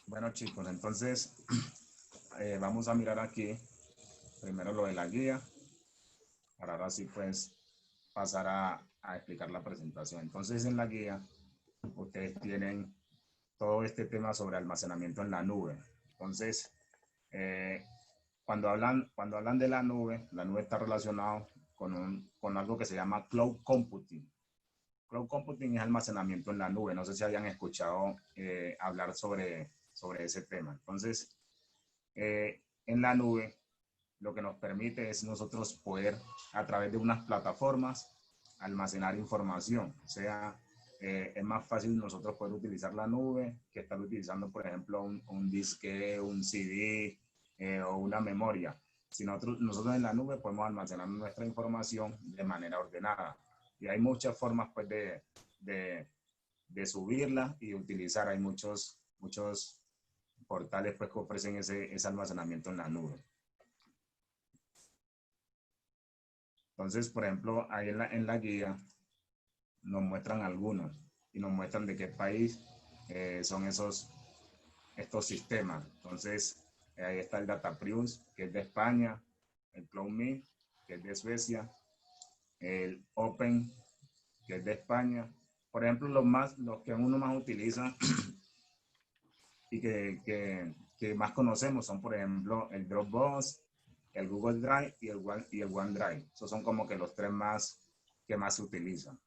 Bueno, chicos, entonces vamos a mirar aquí primero lo de la guía, para ahora sí pues pasar a explicar la presentación. Entonces en la guía ustedes tienen todo este tema sobre almacenamiento en la nube. Entonces, eh, cuando hablan de la nube está relacionado con algo que se llama cloud computing. Cloud computing es almacenamiento en la nube. No sé si habían escuchado hablar sobre ese tema. Entonces, en la nube lo que nos permite es nosotros poder a través de unas plataformas almacenar información. O sea, es más fácil nosotros poder utilizar la nube que estar utilizando, por ejemplo, un disque, un CD o una memoria. Si nosotros en la nube podemos almacenar nuestra información de manera ordenada. Y hay muchas formas pues, de, de subirla y utilizar. Hay muchos portales pues, que ofrecen ese almacenamiento en la nube. Entonces, por ejemplo, ahí en la guía nos muestran algunos y nos muestran de qué país son estos sistemas. Entonces, ahí está el DataPrus, que es de España, el CloudMe, que es de Suecia, el Open, que es de España. Por ejemplo, los que uno más utiliza y que más conocemos son, por ejemplo, el Dropbox, el Google Drive y el OneDrive. Esos son como que los tres más que más se utilizan.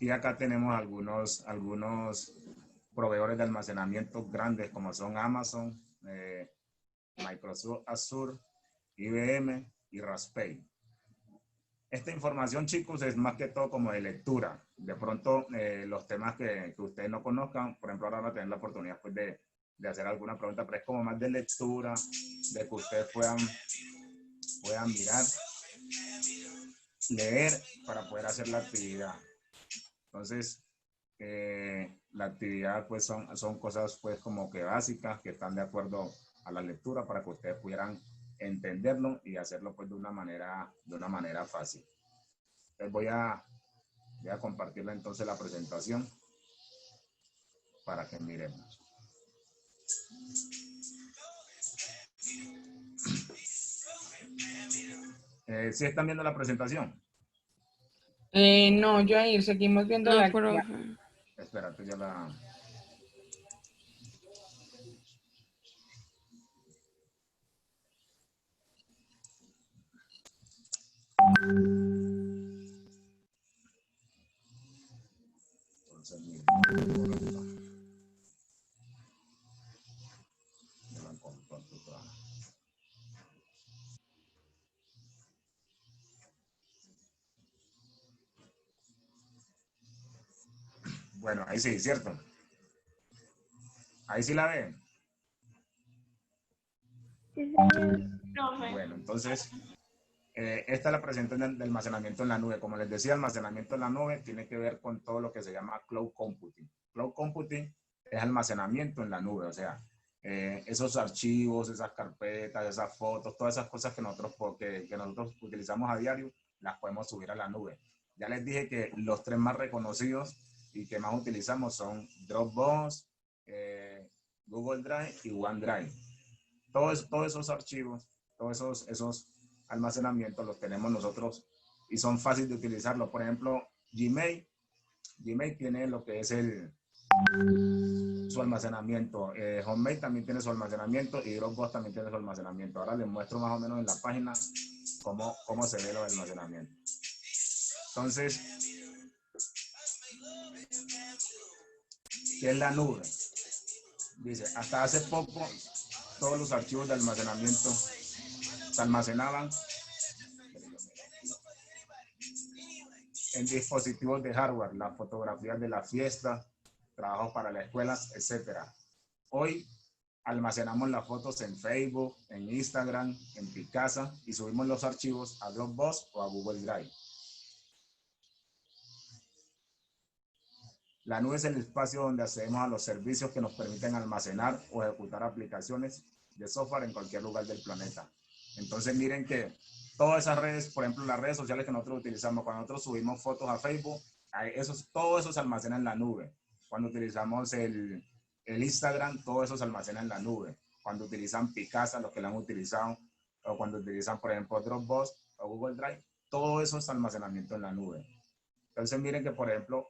Y acá tenemos algunos proveedores de almacenamiento grandes como son Amazon, Microsoft Azure, IBM y Raspberry. Esta información, chicos, es más que todo como de lectura. De pronto, los temas que ustedes no conozcan, por ejemplo, ahora van a tener la oportunidad pues, de hacer alguna pregunta, pero es como más de lectura, de que ustedes puedan mirar, leer para poder hacer la actividad. Entonces, la actividad pues son cosas pues como que básicas que están de acuerdo a la lectura para que ustedes pudieran entenderlo y hacerlo pues de una manera fácil. Entonces voy a compartirla entonces la presentación para que miremos. ¿Sí están viendo la presentación? No, Jair, seguimos viendo No, la guía. profe. Espérate, yo la... Entonces, miren, yo la comparto toda. Bueno, ahí sí, ¿cierto? Ahí sí la ven. Bueno, entonces, esta es la presentación del almacenamiento en la nube. Como les decía, almacenamiento en la nube tiene que ver con todo lo que se llama cloud computing. Cloud computing es almacenamiento en la nube, o sea, esos archivos, esas carpetas, esas fotos, todas esas cosas que nosotros utilizamos a diario, las podemos subir a la nube. Ya les dije que los tres más reconocidos y que más utilizamos son Dropbox, Google Drive y OneDrive. Todos esos archivos, esos almacenamientos los tenemos nosotros y son fáciles de utilizarlos. Por ejemplo, Gmail tiene lo que es su almacenamiento. Homemade también tiene su almacenamiento y Dropbox también tiene su almacenamiento. Ahora les muestro más o menos en la página cómo se ve lo del almacenamiento. Entonces, ¿qué es la nube? Dice, hasta hace poco todos los archivos de almacenamiento se almacenaban en dispositivos de hardware, las fotografías de la fiesta, trabajos para las escuelas, etc. Hoy almacenamos las fotos en Facebook, en Instagram, en Picasa y subimos los archivos a Dropbox o a Google Drive. La nube es el espacio donde accedemos a los servicios que nos permiten almacenar o ejecutar aplicaciones de software en cualquier lugar del planeta. Entonces miren que todas esas redes, por ejemplo las redes sociales que nosotros utilizamos, cuando nosotros subimos fotos a Facebook, todo eso se almacena en la nube. Cuando utilizamos el Instagram, todo eso se almacena en la nube. Cuando utilizan Picasa, los que lo han utilizado, o cuando utilizan, por ejemplo, Dropbox o Google Drive, todo eso es almacenamiento en la nube. Entonces, miren que, por ejemplo,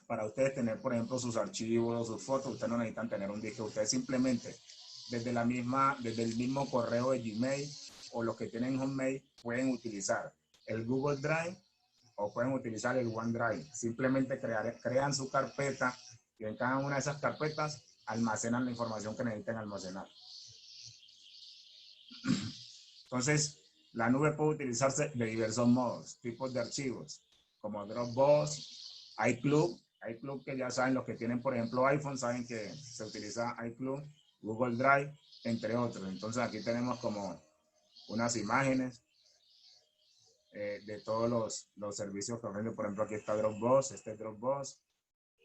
para ustedes tener, por ejemplo, sus archivos, sus fotos, ustedes no necesitan tener un disco. Ustedes simplemente, desde el mismo correo de Gmail o los que tienen Hotmail, pueden utilizar el Google Drive o pueden utilizar el OneDrive. Simplemente crean su carpeta y en cada una de esas carpetas almacenan la información que necesiten almacenar. Entonces, la nube puede utilizarse de diversos modos, tipos de archivos, como Dropbox, iCloud que ya saben, los que tienen, por ejemplo, iPhone, saben que se utiliza iCloud, Google Drive, entre otros. Entonces, aquí tenemos como unas imágenes de todos los servicios que ofrecen. Por ejemplo, aquí está Dropbox, Dropbox,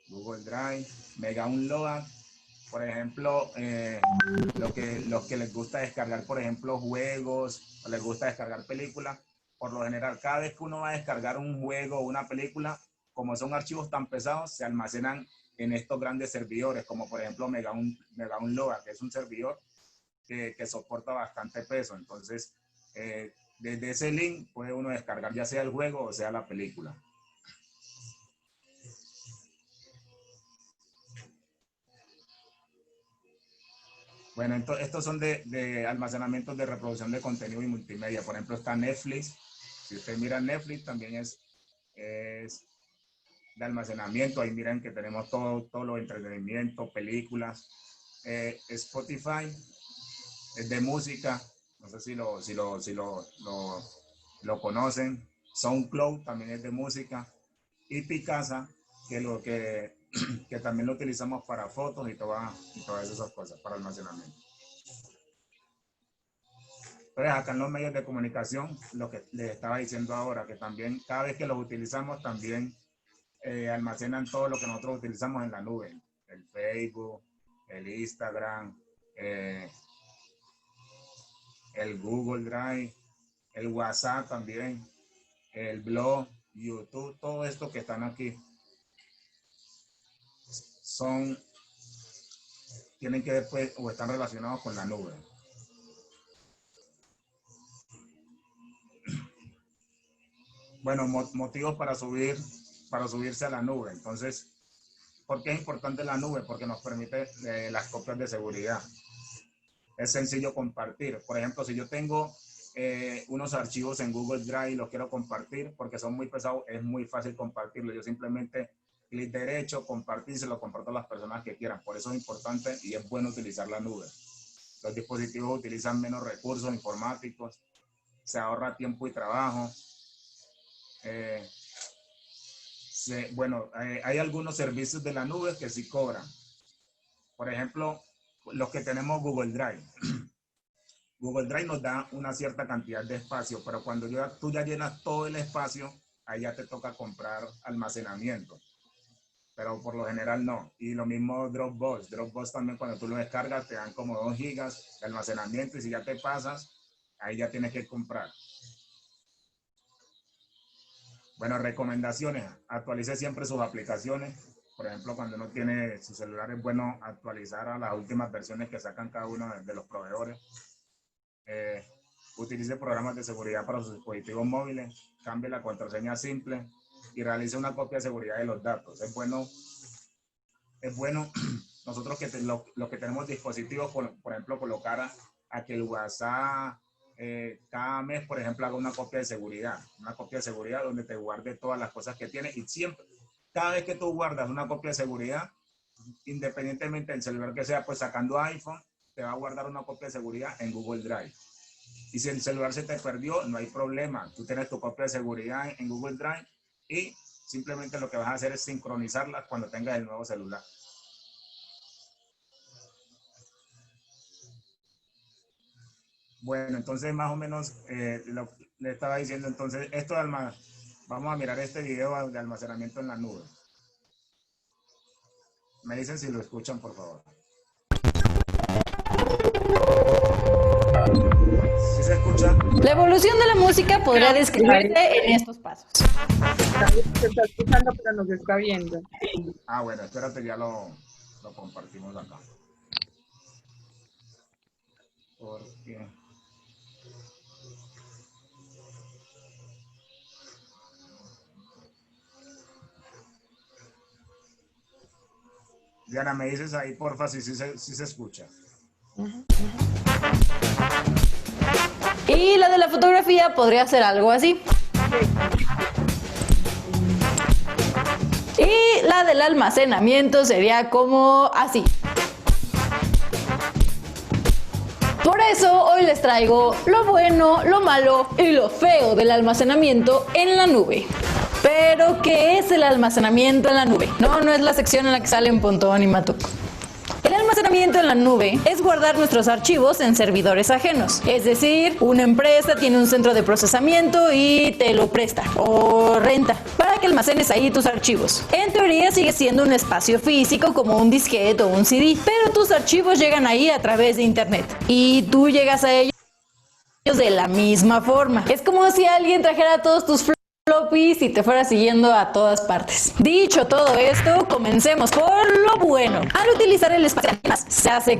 Google Drive, Mega Unload. Por ejemplo, los que les gusta descargar, por ejemplo, juegos, o les gusta descargar películas, por lo general, cada vez que uno va a descargar un juego o una película, como son archivos tan pesados, se almacenan en estos grandes servidores, como por ejemplo Mega Unload, que es un servidor que soporta bastante peso. Entonces, desde ese link puede uno descargar ya sea el juego o sea la película. Bueno, estos son de almacenamientos de reproducción de contenido y multimedia. Por ejemplo, está Netflix. Si usted mira Netflix, también es de almacenamiento. Ahí miren que tenemos todo lo de entretenimiento, películas. Spotify es de música. No sé si lo conocen. SoundCloud también es de música. Y Picasa, que también lo utilizamos para fotos y todas esas cosas, para almacenamiento. Entonces, acá en los medios de comunicación, lo que les estaba diciendo ahora, que también cada vez que los utilizamos, también almacenan todo lo que nosotros utilizamos en la nube. El Facebook, el Instagram, el Google Drive, el WhatsApp también, el blog, YouTube, todo esto que están aquí tienen que después o están relacionados con la nube. Bueno, motivos para subirse a la nube. Entonces, ¿por qué es importante la nube? Porque nos permite las copias de seguridad. Es sencillo compartir. Por ejemplo, si yo tengo unos archivos en Google Drive y los quiero compartir porque son muy pesados, es muy fácil compartirlo. Yo simplemente clic derecho, compartir, se lo comparto a las personas que quieran. Por eso es importante y es bueno utilizar la nube. Los dispositivos utilizan menos recursos informáticos, se ahorra tiempo y trabajo. Hay algunos servicios de la nube que sí cobran. Por ejemplo, los que tenemos Google Drive. Google Drive nos da una cierta cantidad de espacio, pero cuando tú ya llenas todo el espacio, ahí ya te toca comprar almacenamiento. Pero por lo general no. Y lo mismo Dropbox. Dropbox también cuando tú lo descargas te dan como 2 gigas de almacenamiento y si ya te pasas, ahí ya tienes que comprar. Bueno, recomendaciones. Actualice siempre sus aplicaciones. Por ejemplo, cuando uno tiene su celular es bueno actualizar a las últimas versiones que sacan cada uno de los proveedores. Utilice programas de seguridad para sus dispositivos móviles. Cambie la contraseña simple y realice una copia de seguridad de los datos. Es bueno nosotros los que tenemos dispositivos, por ejemplo, colocar a que el WhatsApp cada mes, por ejemplo, haga una copia de seguridad donde te guarde todas las cosas que tiene y siempre, cada vez que tú guardas una copia de seguridad, independientemente del celular que sea, pues sacando iPhone, te va a guardar una copia de seguridad en Google Drive. Y si el celular se te perdió, no hay problema. Tú tienes tu copia de seguridad en Google Drive y simplemente lo que vas a hacer es sincronizarla cuando tengas el nuevo celular. Bueno, entonces más o menos le estaba diciendo, entonces vamos a mirar este video de almacenamiento en la nube. Me dicen si lo escuchan, por favor. ¿Sí se escucha? La evolución de la música podría describirse en estos pasos. Se está escuchando, pero no se está viendo. Ah, bueno, espérate, ya lo compartimos acá. Porque... Diana, me dices ahí, porfa, si se escucha. Y la de la fotografía podría ser algo así. Y la del almacenamiento sería como así. Por eso hoy les traigo lo bueno, lo malo y lo feo del almacenamiento en la nube. Pero, ¿qué es el almacenamiento en la nube? No es la sección en la que salen Pontón y Matuco. El almacenamiento en la nube es guardar nuestros archivos en servidores ajenos. Es decir, una empresa tiene un centro de procesamiento y te lo presta o renta para que almacenes ahí tus archivos. En teoría sigue siendo un espacio físico como un disquete o un CD, pero tus archivos llegan ahí a través de internet y tú llegas a ellos de la misma forma. Es como si alguien trajera todos tus floppies y te fuera siguiendo a todas partes. Dicho todo esto, comencemos por lo bueno. Al utilizar el espacio, se hace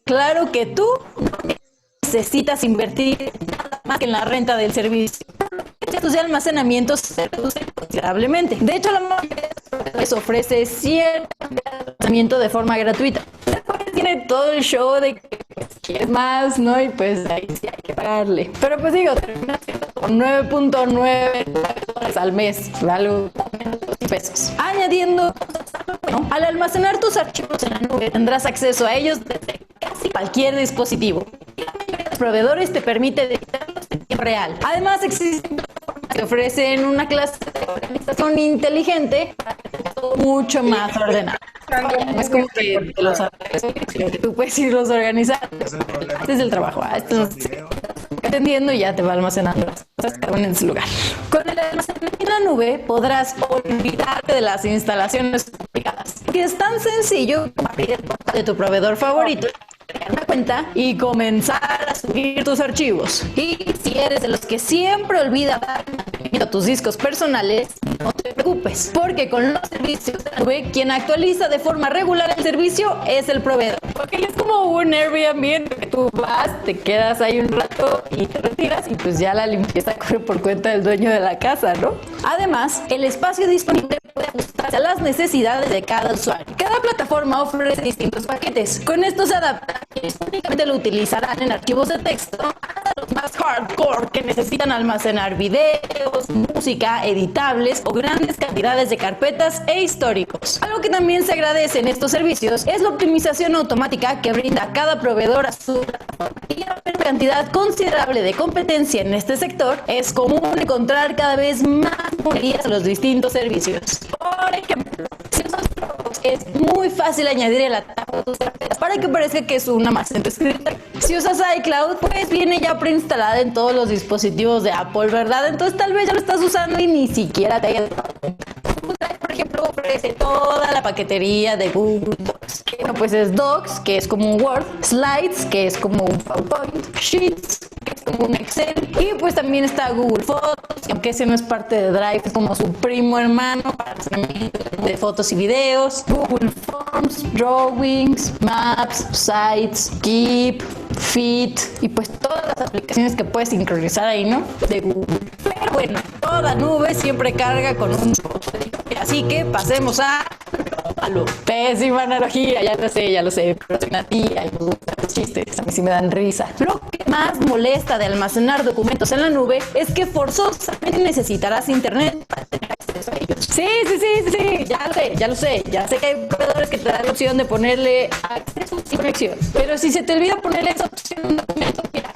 claro que tú no necesitas invertir nada más que en la renta del servicio. Los costos de almacenamiento se reducen considerablemente. De hecho, la mayoría de los ofrece cierto almacenamiento de forma gratuita. Tiene todo el show de que quieres más, ¿no? Y pues ahí sí hay que pagarle. Pero pues digo, termina siendo con $9.9 al mes, algo menos de $10. Añadiendo bueno, al almacenar tus archivos en la nube, tendrás acceso a ellos desde casi cualquier dispositivo. Y la mayoría de los proveedores te permite editarlos en tiempo real. Además, existen plataformas que ofrecen una clase de organización inteligente para que tenga todo mucho más ordenado. No es como que te los sino que tú puedes irlos organizando. Este es el trabajo. Esto entendiendo y ya te va almacenando las cosas cada una en su lugar. Con el almacenamiento en la nube podrás olvidarte de las instalaciones complicadas. Porque es tan sencillo como abrir el portal de tu proveedor favorito, crear una cuenta y comenzar a subir tus archivos. Y si eres de los que siempre olvida dar mantenimiento a tus discos personales, no te preocupes, porque con los servicios de la nube, quien actualiza de forma regular el servicio es el proveedor. Porque es como un Airbnb en el que tú vas, te quedas ahí un rato y te retiras y pues ya la limpieza corre por cuenta del dueño de la casa, ¿no? Además, el espacio disponible puede ajustarse a las necesidades de cada usuario. Cada plataforma ofrece distintos paquetes. Con esto se adapta y únicamente lo utilizarán en archivos de texto a los más hardcore que necesitan almacenar videos, música, editables o grandes cantidades de carpetas e históricos. Algo que también se agradece en estos servicios es la optimización automática que brinda cada proveedor a su plataforma. Y a una cantidad considerable de competencia en este sector, es común encontrar cada vez más monerías a los distintos servicios. Por ejemplo, si usas Dropbox, es muy fácil añadir el atajo a tus carpetas para que parezca que es una más en tu escritorio. Si usas iCloud, pues viene ya preinstalada en todos los dispositivos de Apple, ¿verdad? Entonces tal vez ya lo estás usando y ni siquiera te hayas dado cuenta. Google Drive, por ejemplo, ofrece toda la paquetería de Google Docs. Bueno, pues es Docs, que es como un Word, Slides, que es como un PowerPoint, Sheets, que es como un Excel, y pues también está Google Fotos, que aunque ese no es parte de Drive, es como su primo hermano para almacenamiento de fotos y videos, Google Forms, Drawings, Maps, Sites, Keep, Fit y pues todas las aplicaciones que puedes sincronizar ahí, ¿no? De Google. Pero bueno, toda nube siempre carga con un así que pasemos a lo pésima analogía, ya lo sé, pero soy una tía y me gustan los chistes, a mí sí me dan risa. Lo que más molesta de almacenar documentos en la nube es que forzosamente necesitarás internet para tener acceso a ellos. Sí, ya sé que hay proveedores que te dan la opción de ponerle acceso sin conexión, pero si se te olvida ponerle esa opción en un documento, mira,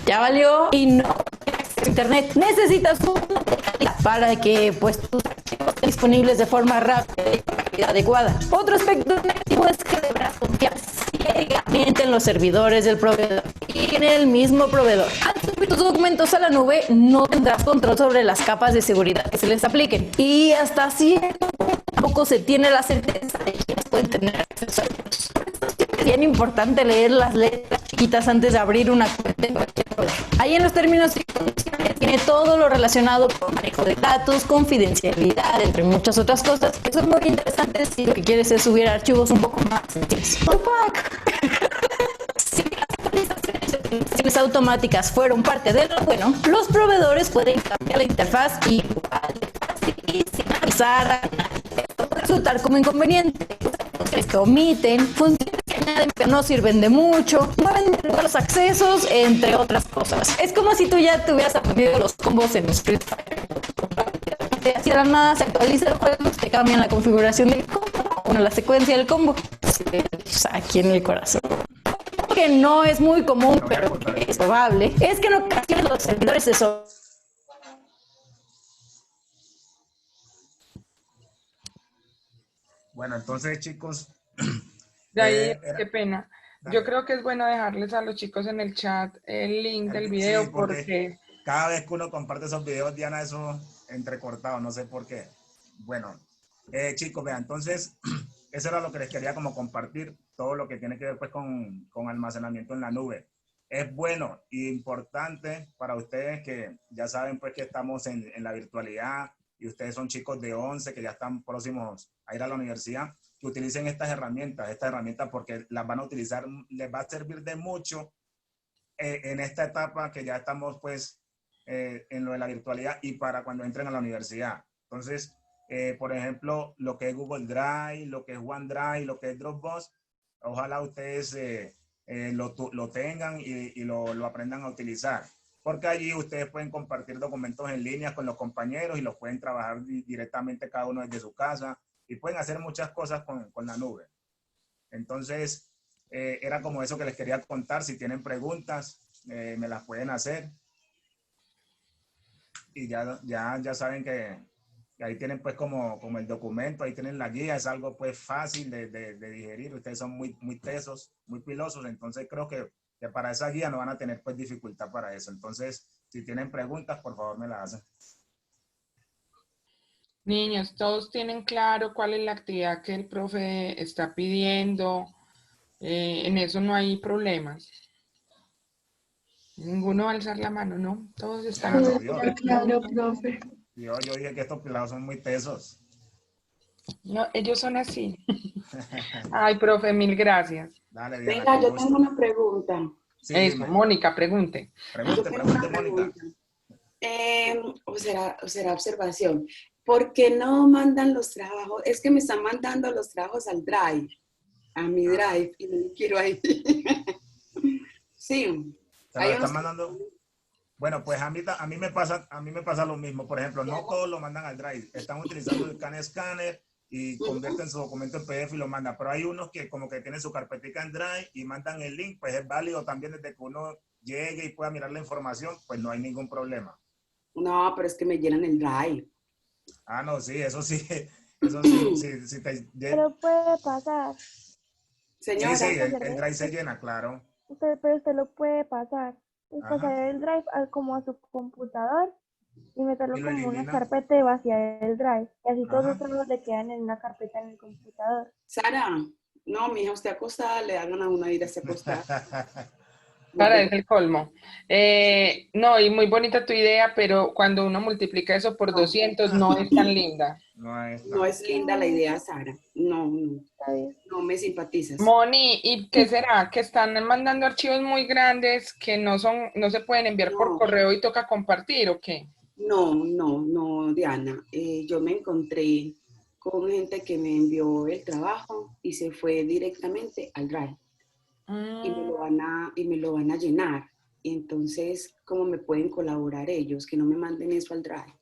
ya valió y no tienes acceso a internet. Necesitas una calidad para que pues tus archivos estén disponibles de forma rápida y con calidad adecuada. Otro aspecto negativo es que deberás confiar ciegamente en los servidores del proveedor y en el mismo proveedor. Al subir tus documentos a la nube, no tendrás control sobre las capas de seguridad que se les apliquen. Y hasta cierto punto tampoco se tiene la certeza de quiénes pueden tener acceso a ellos. bien importante leer las letras chiquitas antes de abrir una cuenta en cualquier lugar. Ahí en los términos y condiciones tiene todo lo relacionado con manejo de datos, confidencialidad, entre muchas otras cosas que son muy interesantes si lo que quieres es subir archivos un poco más sencillos. Si las actualizaciones automáticas fueron parte de lo bueno, los proveedores pueden cambiar la interfaz igual de fácil y sin avisar a nadie. Esto puede resultar como inconveniente. Funciones que omiten, funciones que añaden pero no sirven de mucho, mueven los accesos, entre otras cosas. Es como si tú ya te hubieras aprendido los combos en Street Fighter. Si de la nada se actualiza el juego, te cambian la configuración del combo, bueno, la secuencia del combo. Aquí en el corazón. Que no es muy común, pero que es probable, es que en ocasiones los servidores se Bueno, entonces, chicos, De ahí, era, qué pena. Yo creo que es bueno dejarles a los chicos en el chat el link del sí, video porque porque cada vez que uno comparte esos videos, Diana, eso entrecortado, no sé por qué. Bueno, chicos, vean, entonces, eso era lo que les quería como compartir, todo lo que tiene que ver pues con almacenamiento en la nube. Es bueno e importante para ustedes que ya saben pues que estamos en la virtualidad y ustedes son chicos de 11 que ya están próximos a ir a la universidad, que utilicen estas herramientas porque las van a utilizar, les va a servir de mucho en esta etapa que ya estamos pues en lo de la virtualidad y para cuando entren a la universidad. Entonces, por ejemplo, lo que es Google Drive, lo que es OneDrive, lo que es Dropbox, ojalá ustedes lo tengan y lo aprendan a utilizar. Porque allí ustedes pueden compartir documentos en línea con los compañeros y los pueden trabajar directamente cada uno desde su casa y pueden hacer muchas cosas con la nube. Entonces, era como eso que les quería contar. Si tienen preguntas, me las pueden hacer. Y ya saben que ahí tienen pues como el documento, ahí tienen la guía, es algo pues fácil de digerir. Ustedes son muy tesos, muy pilosos, entonces creo que para esa guía no van a tener pues dificultad para eso. Entonces, si tienen preguntas, por favor me las hacen. niños, todos tienen claro cuál es la actividad que el profe está pidiendo. En eso no hay problemas. Ninguno va a alzar la mano, ¿no? Todos están. Claro, Dios. Claro, profe. Yo dije que estos pilados son muy tesos. No, ellos son así. Ay, profe, mil gracias. Dale, Diana, Venga, con yo gusto. tengo una pregunta. Sí, Eso, dime. Mónica, pregunte. Pregunte, Yo tengo una Mónica. pregunta. O será observación. ¿Por qué no mandan los trabajos? Es que me están mandando los trabajos al Drive, a mi Drive, y no quiero ahí. Sí. Se lo están mandando. Bueno, pues a mí me pasa lo mismo. Por ejemplo, no todos lo mandan al Drive. Están utilizando el Scanner y convierten su documento en PDF y lo mandan. Pero hay unos que como que tienen su carpetica en Drive y mandan el link, pues es válido también desde que uno llegue y pueda mirar la información, pues no hay ningún problema. No, pero es que me llenan el Drive. Ah, no, sí, eso sí. Eso sí, Pero puede pasar. Señora, sí, el Drive se llena, claro. Pero usted lo puede pasar. Es Ajá. pasar el Drive como a su computador y meterlo ¿Y lo como en una elimina? carpeta y vaciar el Drive. Y así todos Ajá. los trabajos le quedan en una carpeta en el computador. Sara, no, mija, usted acostada, le hagan a una ir a se acostar. Para es el colmo. No, y muy bonita tu idea, pero cuando uno multiplica eso por 200 no es tan linda. No es linda la idea, Sara. No, Está bien. no me simpatizas. Moni, ¿y qué será? ¿Que están mandando archivos muy grandes que no se pueden enviar por No. correo y toca compartir o qué? No, Diana. Yo me encontré con gente que me envió el trabajo y se fue directamente al Drive. Y me lo van a llenar. Y entonces, ¿cómo me pueden colaborar ellos? Que no me manden eso al Drive.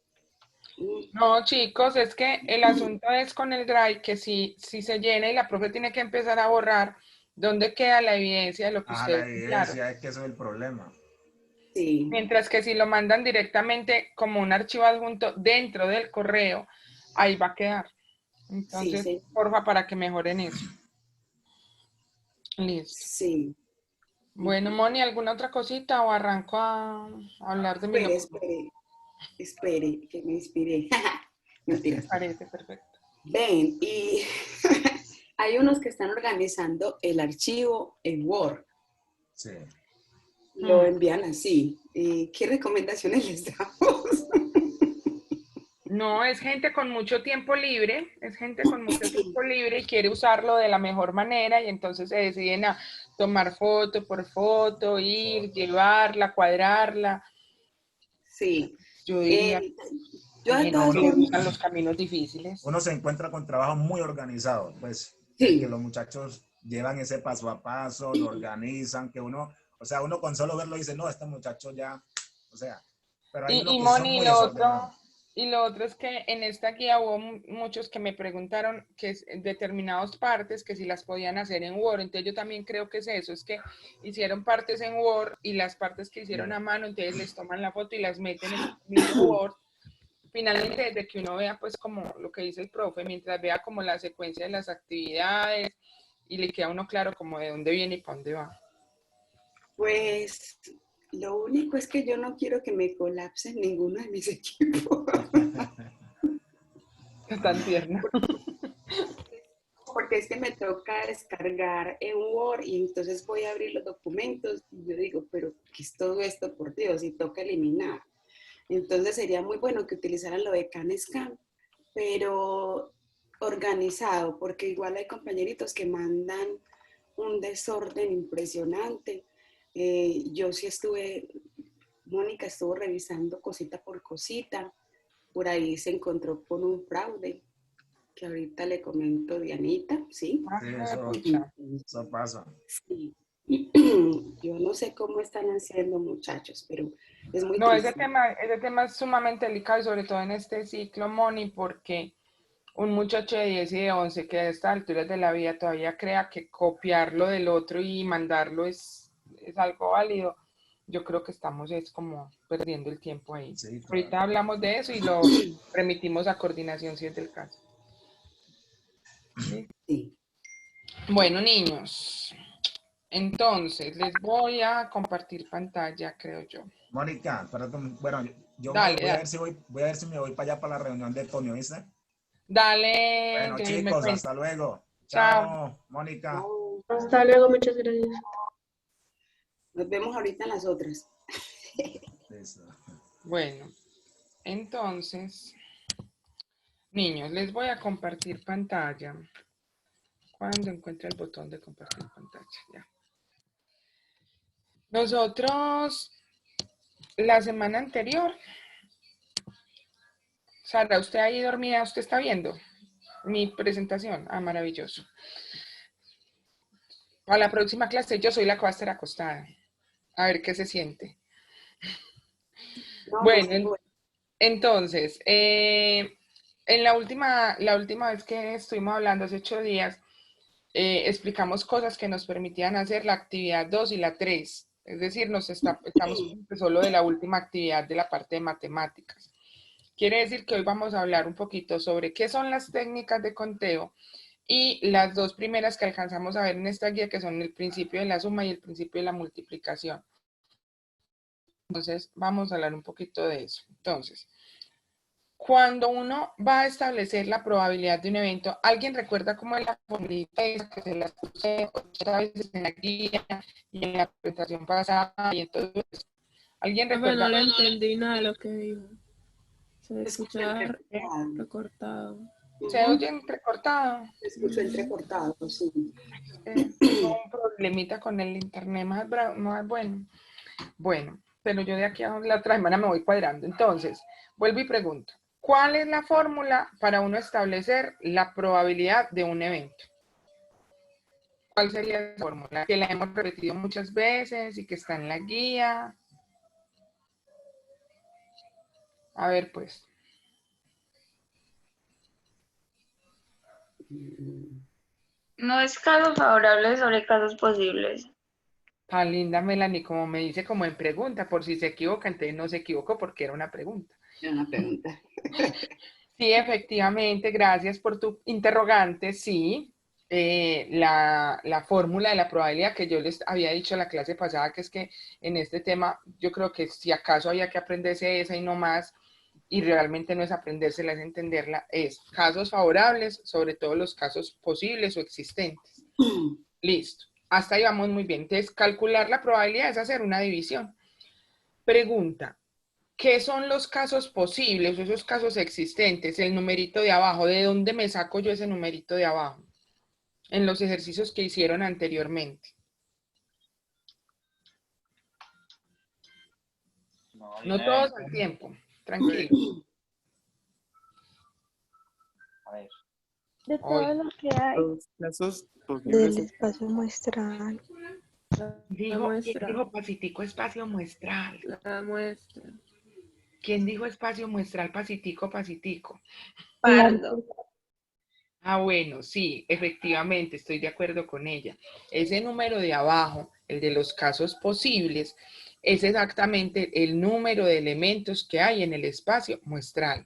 No, chicos, es que el asunto es con el Drive que si se llena y la profe tiene que empezar a borrar, ¿dónde queda la evidencia de lo que La ustedes evidencia enviaron? es que eso es el problema. Sí. Mientras que si lo mandan directamente como un archivo adjunto dentro del correo, ahí va a quedar. Entonces, Sí. porfa, para que mejoren eso. Listo. Sí. Bueno, Moni, ¿alguna otra cosita o arranco a hablar de mi locura? Espere, que me inspiré. Mentira. Me parece perfecto. Ven, y hay unos que están organizando el archivo en Word. Sí. Lo envían así. ¿Qué recomendaciones les damos? No, es gente con mucho tiempo libre, es gente con mucho tiempo libre y quiere usarlo de la mejor manera y entonces se deciden a tomar foto por foto, ir, llevarla, cuadrarla. Sí. Yo diría, Yo hay de gente todas que le formas, gustan los caminos difíciles. Uno se encuentra con trabajo muy organizado, pues, que sí, los muchachos llevan ese paso a paso, lo organizan, que uno, o sea, uno con solo verlo dice, no, este muchacho ya, o sea, pero hay unos Y que son Moni, muy desordenados. y lo otro es que en esta guía hubo muchos que me preguntaron que determinadas partes que si las podían hacer en Word, entonces yo también creo que es eso, es que hicieron partes en Word y las partes que hicieron a mano, entonces les toman la foto y las meten en el mismo Word. Finalmente, de que uno vea pues como lo que dice el profe, mientras vea como la secuencia de las actividades y le queda a uno claro como de dónde viene y para dónde va. pues lo único es que yo no quiero que me colapsen ninguno de mis equipos. Es tan tierno. Porque es que me toca descargar en Word y entonces voy a abrir los documentos y yo digo, pero ¿qué es todo esto? Por Dios, y toca eliminar. Entonces sería muy bueno que utilizaran lo de CanScan, pero organizado, porque igual hay compañeritos que mandan un desorden impresionante. Yo sí estuve, Mónica estuvo revisando cosita por cosita, por ahí se encontró con un fraude, que ahorita le comento Dianita, ¿sí? Sí, eso pasa. Sí. Yo no sé cómo están haciendo, muchachos, pero es muy No, triste. ese tema es sumamente delicado y sobre todo en este ciclo, Moni, porque un muchacho de 10 y de 11 que a estas alturas de la vida todavía crea que copiarlo del otro y mandarlo es algo válido. Yo creo que estamos es como perdiendo el tiempo ahí. Sí, claro. Ahorita hablamos de eso y lo remitimos a coordinación si es del caso. ¿Sí? Sí. Bueno, niños, entonces les voy a compartir pantalla, creo yo. Mónica, espérate, bueno, yo Dale, voy a dale. ver si voy a ver si me voy para allá para la reunión de Tonio, ¿viste? Dale, Bueno, Jamie, me chicos, cuenta. hasta luego. Chao. Chao, Mónica. No, Hasta luego, muchas gracias. nos vemos ahorita en las otras. Listo. Bueno, entonces, niños, les voy a compartir pantalla. Cuando encuentre el botón de compartir pantalla, ya. Nosotros, la semana anterior, Sara, usted ahí dormida, ¿usted está viendo mi presentación? Ah, maravilloso. Para la próxima clase yo soy la que va a estar acostada. A ver qué se siente. No, no se Bueno, puede. entonces, en la última vez que estuvimos hablando, hace 8 días, explicamos cosas que nos permitían hacer la actividad 2 y la 3. Es decir, estamos solo de la última actividad de la parte de matemáticas. Quiere decir que hoy vamos a hablar un poquito sobre qué son las técnicas de conteo y las dos primeras que alcanzamos a ver en esta guía, que son el principio de la suma y el principio de la multiplicación. Entonces, vamos a hablar un poquito de eso. Entonces, cuando uno va a establecer la probabilidad de un evento, ¿alguien recuerda cómo es la formulita esa que se las puse 80 veces en la guía y en la presentación pasada y entonces ¿alguien Profe, recuerda? no le entendí nada de lo que dijo. Se Se escucha escuchaba entrecortado. recortado. ¿Se Ujú. oye entrecortado? Se escucha entrecortado, sí. Tengo un problemita con el internet más bueno. Bueno, pero yo de aquí a la otra semana me voy cuadrando. Entonces, vuelvo y pregunto, ¿cuál es la fórmula para uno establecer la probabilidad de un evento? ¿Cuál sería la fórmula? Que la hemos repetido muchas veces y que está en la guía. A ver, pues. No es casos favorables sobre casos posibles. Tan linda Melanie, como me dice como en pregunta, por si se equivoca, entonces no se equivocó porque era una pregunta. Era una pregunta. Sí, efectivamente, gracias por tu interrogante, sí. La fórmula de la probabilidad que yo les había dicho la clase pasada, que es que en este tema yo creo que si acaso había que aprenderse esa y no más, y realmente no es aprendérsela, es entenderla, es casos favorables sobre todos los casos posibles o existentes. Listo. Hasta ahí vamos muy bien. Entonces, calcular la probabilidad es hacer una división. Pregunta, ¿qué son los casos posibles, esos casos existentes? El numerito de abajo, ¿de dónde me saco yo ese numerito de abajo? En los ejercicios que hicieron anteriormente. No todos al tiempo, tranquilo. A ver. De todo lo que hay. Los casos Del posibles. espacio muestral. ¿Quién dijo Pacitico espacio muestral? La muestra. ¿Quién dijo espacio muestral Pacitico, Pacitico? Pardo. Ah, bueno, sí, efectivamente, estoy de acuerdo con ella. Ese número de abajo, el de los casos posibles, es exactamente el número de elementos que hay en el espacio muestral.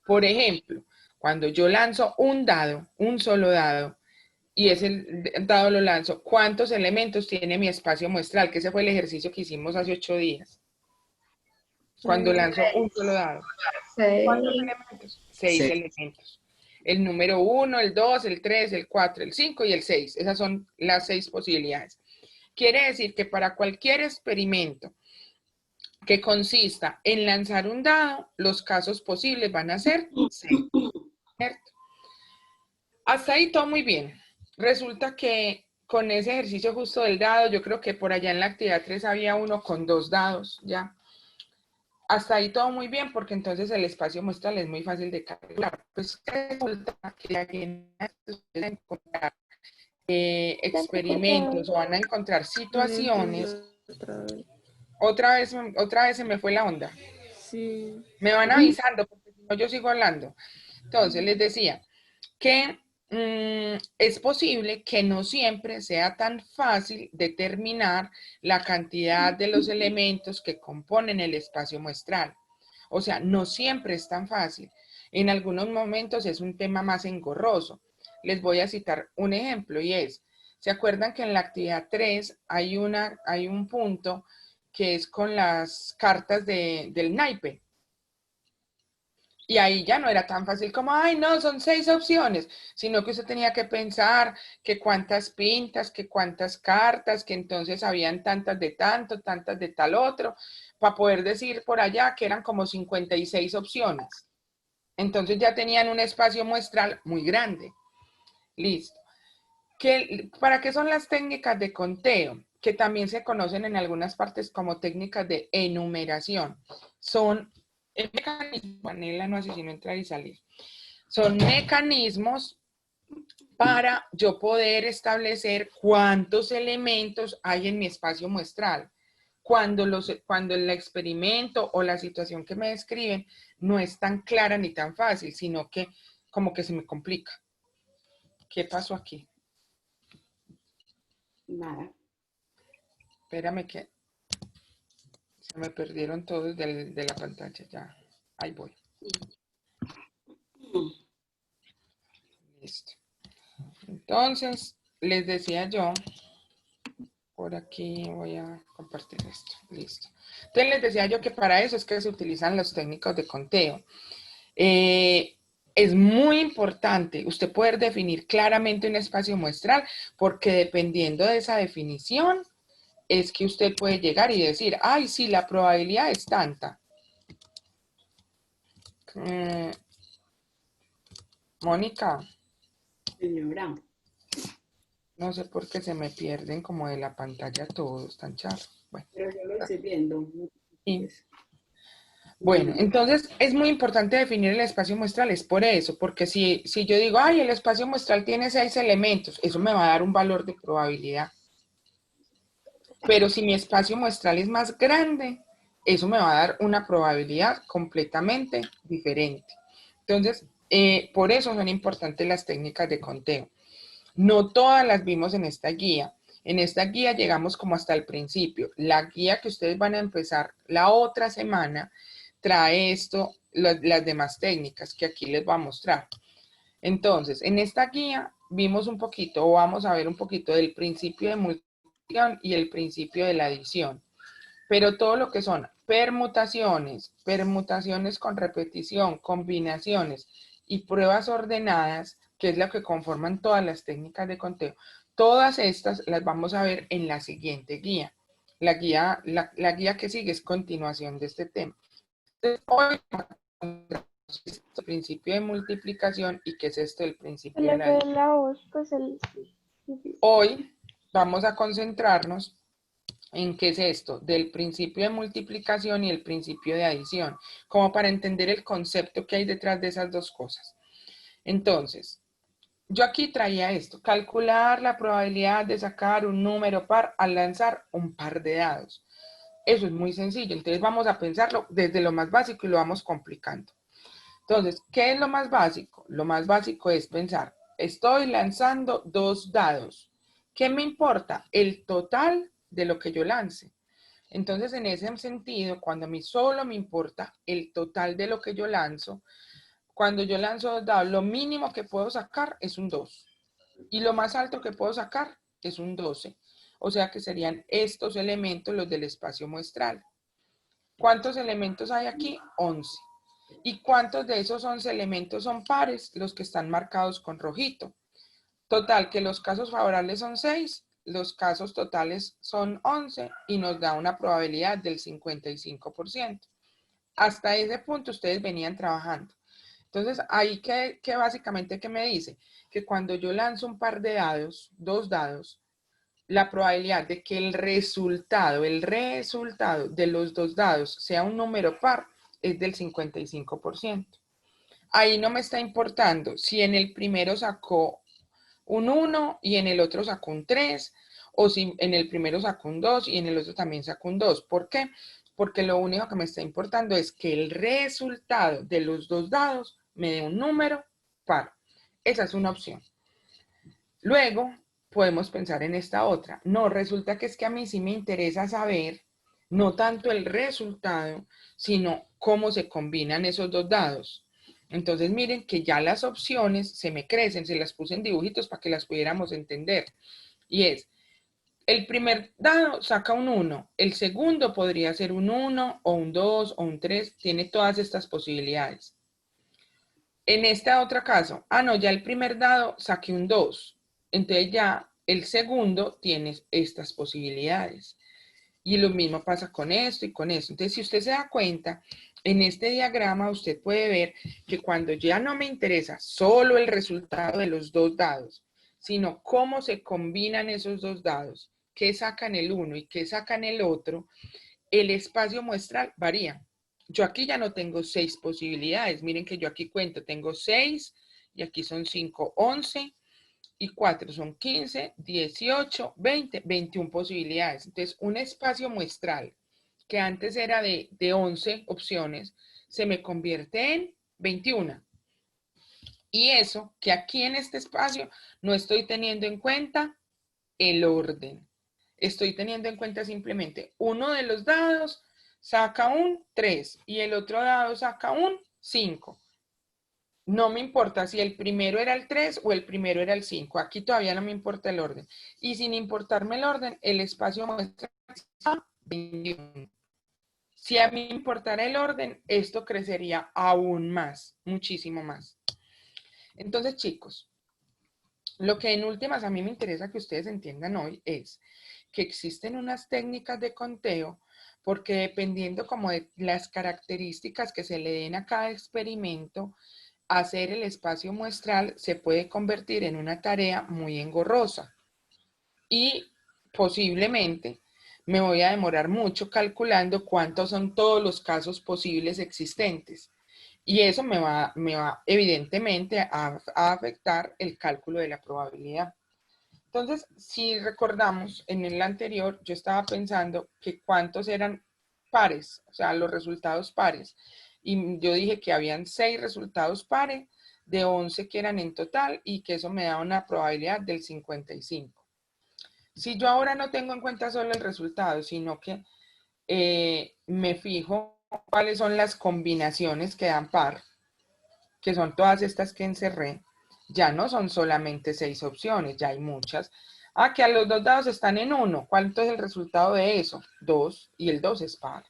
Por ejemplo, cuando yo lanzo un dado, un solo dado, y ese dado lo lanzo, ¿cuántos elementos tiene mi espacio muestral? Que ese fue el ejercicio que hicimos hace 8 días. Cuando lanzo un solo dado. ¿Cuántos elementos? 6 elementos. El número 1, el 2, el 3, el 4, el 5 y el 6. Esas son las 6 posibilidades. Quiere decir que para cualquier experimento que consista en lanzar un dado, los casos posibles van a ser 6. ¿Cierto? Hasta ahí todo muy bien. Resulta que con ese ejercicio justo del dado, yo creo que por allá en la actividad 3 había uno con 2 dados, ¿ya? Hasta ahí todo muy bien, porque entonces el espacio muestral es muy fácil de calcular. Pues resulta que aquí van a encontrar experimentos o van a encontrar situaciones. Otra vez se me fue la onda. Sí. Me van avisando, porque si no yo sigo hablando. Entonces les decía que es posible que no siempre sea tan fácil determinar la cantidad de los elementos que componen el espacio muestral. O sea, no siempre es tan fácil. En algunos momentos es un tema más engorroso. Les voy a citar un ejemplo y es, ¿se acuerdan que en la actividad 3 hay un punto que es con las cartas del naipe? Y ahí ya no era tan fácil como, ay, no, son 6 opciones, sino que usted tenía que pensar que cuántas pintas, que cuántas cartas, que entonces habían tantas de tanto, tantas de tal otro, para poder decir por allá que eran como 56 opciones. Entonces ya tenían un espacio muestral muy grande. Listo. ¿Para qué son las técnicas de conteo? Que también se conocen en algunas partes como técnicas de enumeración. Son mecanismos, Manela no hace sino entrar y salir. Son mecanismos para yo poder establecer cuántos elementos hay en mi espacio muestral. Cuando el experimento o la situación que me describen no es tan clara ni tan fácil, sino que como que se me complica. ¿Qué pasó aquí? Nada. Espérame que se me perdieron todos de la pantalla. Ya, ahí voy. Listo. Entonces, les decía yo, por aquí voy a compartir esto. Listo. Entonces, les decía yo que para eso es que se utilizan los técnicos de conteo. Es muy importante usted poder definir claramente un espacio muestral, porque dependiendo de esa definición, es que usted puede llegar y decir, ay, sí, la probabilidad es tanta. Mónica. Señora. No sé por qué se me pierden como de la pantalla todos, tan charros. Bueno, Pero yo lo estoy viendo. sí. Bueno, entonces es muy importante definir el espacio muestral, es por eso, porque si yo digo, ay, el espacio muestral tiene 6 elementos, eso me va a dar un valor de probabilidad. Pero si mi espacio muestral es más grande, eso me va a dar una probabilidad completamente diferente. Entonces, por eso son importantes las técnicas de conteo. No todas las vimos en esta guía. En esta guía llegamos como hasta el principio. La guía que ustedes van a empezar la otra semana trae las demás técnicas que aquí les voy a mostrar. Entonces, en esta guía vimos un poquito, o vamos a ver un poquito del principio de multiplicación y el principio de la adición. pero todo lo que son permutaciones, permutaciones con repetición, combinaciones y pruebas ordenadas, que es lo que conforman todas las técnicas de conteo, todas estas las vamos a ver en la siguiente guía. La guía que sigue es continuación de este tema. Entonces, hoy el principio de multiplicación y qué es esto del principio de la adición. Hoy vamos a concentrarnos en qué es esto del principio de multiplicación y el principio de adición, como para entender el concepto que hay detrás de esas dos cosas. Entonces, yo aquí traía esto, calcular la probabilidad de sacar un número par al lanzar un par de dados. Eso es muy sencillo, entonces vamos a pensarlo desde lo más básico y lo vamos complicando. Entonces, ¿qué es lo más básico? Lo más básico es pensar, estoy lanzando 2 dados. ¿Qué me importa? El total de lo que yo lance. Entonces, en ese sentido, cuando a mí solo me importa el total de lo que yo lanzo, cuando yo lanzo 2 dados, lo mínimo que puedo sacar es un 2. Y lo más alto que puedo sacar es un 12. O sea que serían estos elementos los del espacio muestral. ¿Cuántos elementos hay aquí? 11. ¿Y cuántos de esos 11 elementos son pares? Los que están marcados con rojito. Total, que los casos favorables son 6, los casos totales son 11 y nos da una probabilidad del 55%. Hasta ese punto ustedes venían trabajando. Entonces, ahí que básicamente, ¿qué me dice? Que cuando yo lanzo un par de dados, 2 dados, la probabilidad de que el resultado de los 2 dados sea un número par es del 55%. Ahí no me está importando si en el primero sacó un 1 y en el otro sacó un 3, o si en el primero sacó un 2 y en el otro también sacó un 2. ¿Por qué? Porque lo único que me está importando es que el resultado de los 2 dados me dé un número par. Esa es una opción. Luego, podemos pensar en esta otra. No, resulta que es que a mí sí me interesa saber no tanto el resultado, sino cómo se combinan esos 2 dados. Entonces miren que ya las opciones se me crecen, se las puse en dibujitos para que las pudiéramos entender. Y es, el primer dado saca un 1, el segundo podría ser un 1 o un 2 o un 3, tiene todas estas posibilidades. En esta otra caso, no, ya el primer dado saqué un 2, entonces ya el segundo tiene estas posibilidades. Y lo mismo pasa con esto y con esto. Entonces, si usted se da cuenta, en este diagrama usted puede ver que cuando ya no me interesa solo el resultado de los 2 dados, sino cómo se combinan esos 2 dados, qué sacan el uno y qué sacan el otro, el espacio muestral varía. Yo aquí ya no tengo 6 posibilidades. Miren que yo aquí cuento, tengo 6 y aquí son 5, 11 y 4 son 15, 18, 20, 21 posibilidades. Entonces, un espacio muestral que antes era de 11 opciones, se me convierte en 21. Y eso que aquí en este espacio no estoy teniendo en cuenta el orden. Estoy teniendo en cuenta simplemente uno de los dados saca un 3 y el otro dado saca un 5. No me importa si el primero era el 3 o el primero era el 5. Aquí todavía no me importa el orden. Y sin importarme el orden, el espacio muestra 21. Si a mí me importara el orden, esto crecería aún más, muchísimo más. Entonces, chicos, lo que en últimas a mí me interesa que ustedes entiendan hoy es que existen unas técnicas de conteo porque dependiendo como de las características que se le den a cada experimento, hacer el espacio muestral se puede convertir en una tarea muy engorrosa y posiblemente me voy a demorar mucho calculando cuántos son todos los casos posibles existentes y eso me va evidentemente a afectar el cálculo de la probabilidad. Entonces, si recordamos en el anterior, yo estaba pensando que cuántos eran pares, o sea, los resultados pares. Y yo dije que habían 6 resultados pares de 11 que eran en total y que eso me da una probabilidad del 55. Si yo ahora no tengo en cuenta solo el resultado, sino que me fijo cuáles son las combinaciones que dan par, que son todas estas que encerré, ya no son solamente 6 opciones, ya hay muchas. Ah, que a los dos dados están en 1. ¿Cuánto es el resultado de eso? 2, y el 2 es par.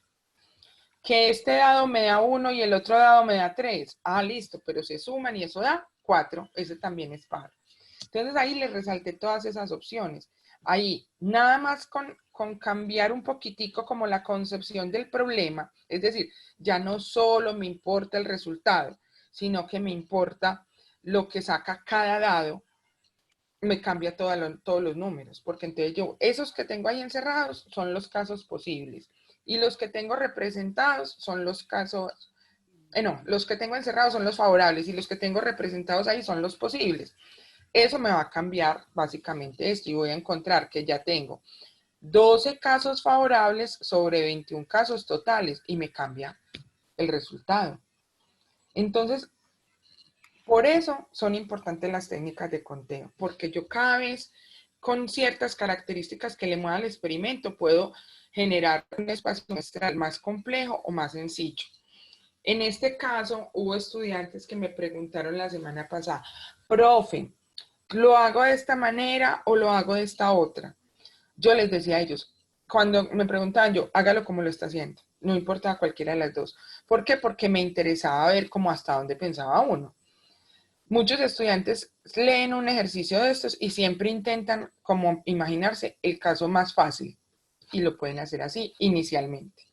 Que este dado me da 1 y el otro dado me da 3. Ah, listo, pero se suman y eso da 4. Ese también es par. Entonces ahí les resalté todas esas opciones. Ahí, nada más con cambiar un poquitico como la concepción del problema, es decir, ya no solo me importa el resultado, sino que me importa lo que saca cada dado, me cambia todos los números, porque entonces yo, esos que tengo ahí encerrados son los casos posibles, y los que tengo representados son los casos, no, los que tengo encerrados son los favorables, y los que tengo representados ahí son los posibles. Eso me va a cambiar básicamente esto, y voy a encontrar que ya tengo 12 casos favorables sobre 21 casos totales, y me cambia el resultado. Entonces, por eso son importantes las técnicas de conteo, porque yo cada vez con ciertas características que le mueva al experimento puedo generar un espacio muestral más complejo o más sencillo. En este caso, hubo estudiantes que me preguntaron la semana pasada, profe, ¿lo hago de esta manera o lo hago de esta otra? Yo les decía a ellos, cuando me preguntaban yo, hágalo como lo está haciendo, no importa cualquiera de las dos. ¿Por qué? Porque me interesaba ver cómo hasta dónde pensaba uno. Muchos estudiantes leen un ejercicio de estos y siempre intentan como imaginarse el caso más fácil y lo pueden hacer así inicialmente.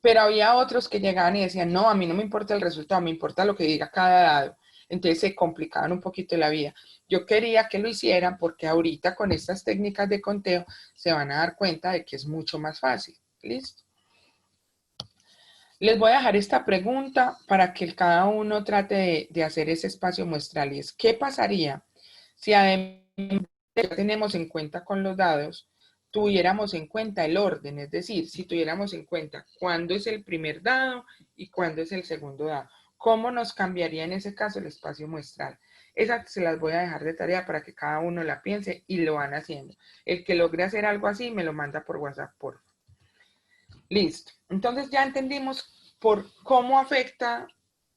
Pero había otros que llegaban y decían, no, a mí no me importa el resultado, me importa lo que diga cada dado. Entonces se complicaban un poquito la vida. Yo quería que lo hicieran porque ahorita con estas técnicas de conteo se van a dar cuenta de que es mucho más fácil. ¿Listo? Les voy a dejar esta pregunta para que cada uno trate de hacer ese espacio muestral. Y es, ¿qué pasaría si además de que tenemos en cuenta con los dados, tuviéramos en cuenta el orden? Es decir, si tuviéramos en cuenta cuándo es el primer dado y cuándo es el segundo dado. ¿Cómo nos cambiaría en ese caso el espacio muestral? Esas se las voy a dejar de tarea para que cada uno la piense y lo van haciendo. El que logre hacer algo así me lo manda por WhatsApp, por favor. Listo. Entonces ya entendimos por cómo afecta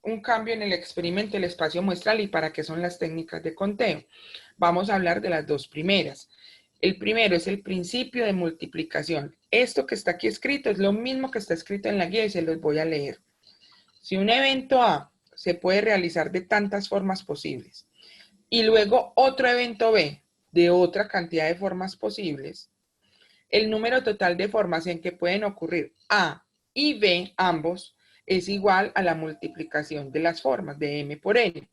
un cambio en el experimento el espacio muestral y para qué son las técnicas de conteo. Vamos a hablar de las dos primeras. El primero es el principio de multiplicación. Esto que está aquí escrito es lo mismo que está escrito en la guía y se los voy a leer. Si un evento A se puede realizar de tantas formas posibles y luego otro evento B de otra cantidad de formas posibles, el número total de formas en que pueden ocurrir A y B, ambos, es igual a la multiplicación de las formas de M por N.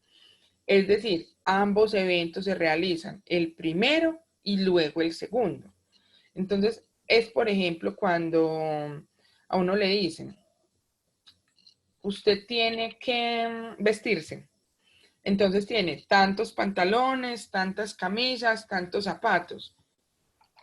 Es decir, ambos eventos se realizan el primero y luego el segundo. Entonces, es por ejemplo cuando a uno le dicen, usted tiene que vestirse. Entonces tiene tantos pantalones, tantas camisas, tantos zapatos.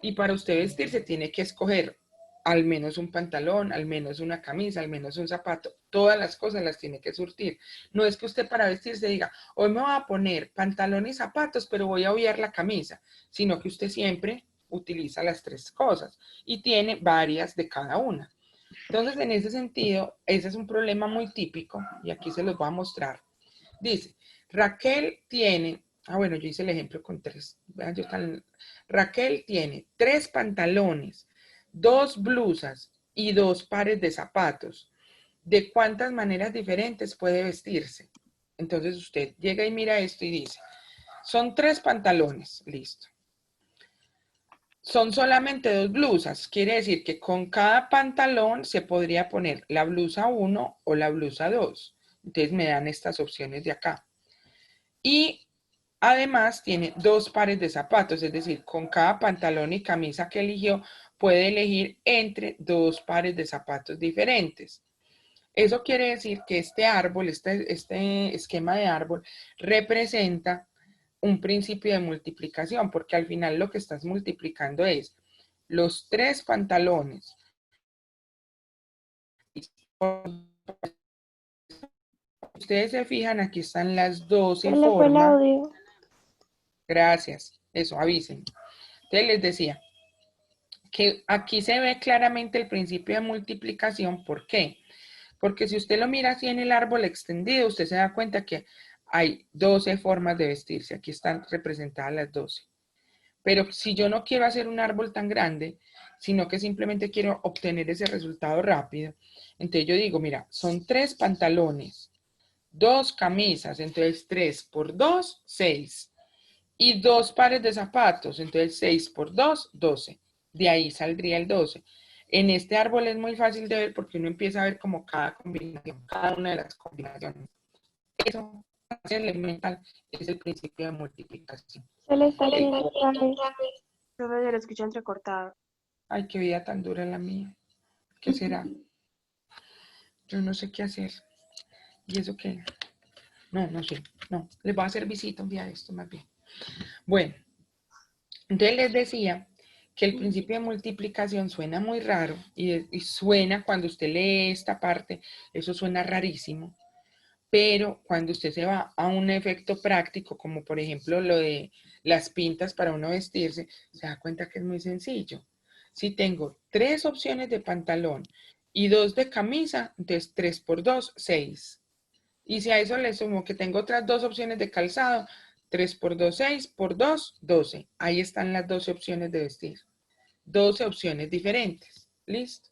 Y para usted vestirse tiene que escoger al menos un pantalón, al menos una camisa, al menos un zapato. Todas las cosas las tiene que surtir. No es que usted para vestirse diga, hoy me voy a poner pantalón y zapatos, pero voy a obviar la camisa, sino que usted siempre utiliza las tres cosas y tiene varias de cada una. Entonces, en ese sentido, ese es un problema muy típico y aquí se los voy a mostrar. Dice, Raquel tiene, bueno, yo hice el ejemplo con 3. Raquel tiene 3 pantalones, 2 blusas y 2 pares de zapatos. ¿De cuántas maneras diferentes puede vestirse? Entonces usted llega y mira esto y dice, son 3 pantalones, listo. Son solamente 2 blusas, quiere decir que con cada pantalón se podría poner la blusa 1 o la blusa 2. Entonces me dan estas opciones de acá. Y además tiene 2 pares de zapatos, es decir, con cada pantalón y camisa que eligió, puede elegir entre 2 pares de zapatos diferentes. Eso quiere decir que este árbol, este esquema de árbol, representa un principio de multiplicación, porque al final lo que estás multiplicando es los 3 pantalones. Ustedes se fijan, aquí están las 12 formas. Gracias, eso, avisen. Entonces les decía que aquí se ve claramente el principio de multiplicación. ¿Por qué? Porque si usted lo mira así en el árbol extendido, usted se da cuenta que hay 12 formas de vestirse. Aquí están representadas las 12. Pero si yo no quiero hacer un árbol tan grande, sino que simplemente quiero obtener ese resultado rápido, entonces yo digo, mira, son 3 pantalones, 2 camisas, entonces 3 por 2, 6. Y 2 pares de zapatos, entonces 6 por 2, 12. De ahí saldría el 12. En este árbol es muy fácil de ver porque uno empieza a ver como cada combinación, cada una de las combinaciones. Eso es elemental, es el principio de multiplicación. Se le está yendo otra vez. Profe, se lo escucha entrecortado. Ay, qué vida tan dura la mía. ¿Qué será? Yo no sé qué hacer. ¿Y eso qué? No, no sé. No, les voy a hacer visita un día de esto más bien. Bueno, entonces les decía que el principio de multiplicación suena muy raro y suena cuando usted lee esta parte, eso suena rarísimo, pero cuando usted se va a un efecto práctico, como por ejemplo lo de las pintas para uno vestirse, se da cuenta que es muy sencillo. Si tengo 3 opciones de pantalón y 2 de camisa, entonces 3 por 2, 6. Y si a eso le sumo que tengo otras 2 opciones de calzado, 3 por 2, 6, por 2, 12. Ahí están las 12 opciones de vestir. 12 opciones diferentes. ¿Listo?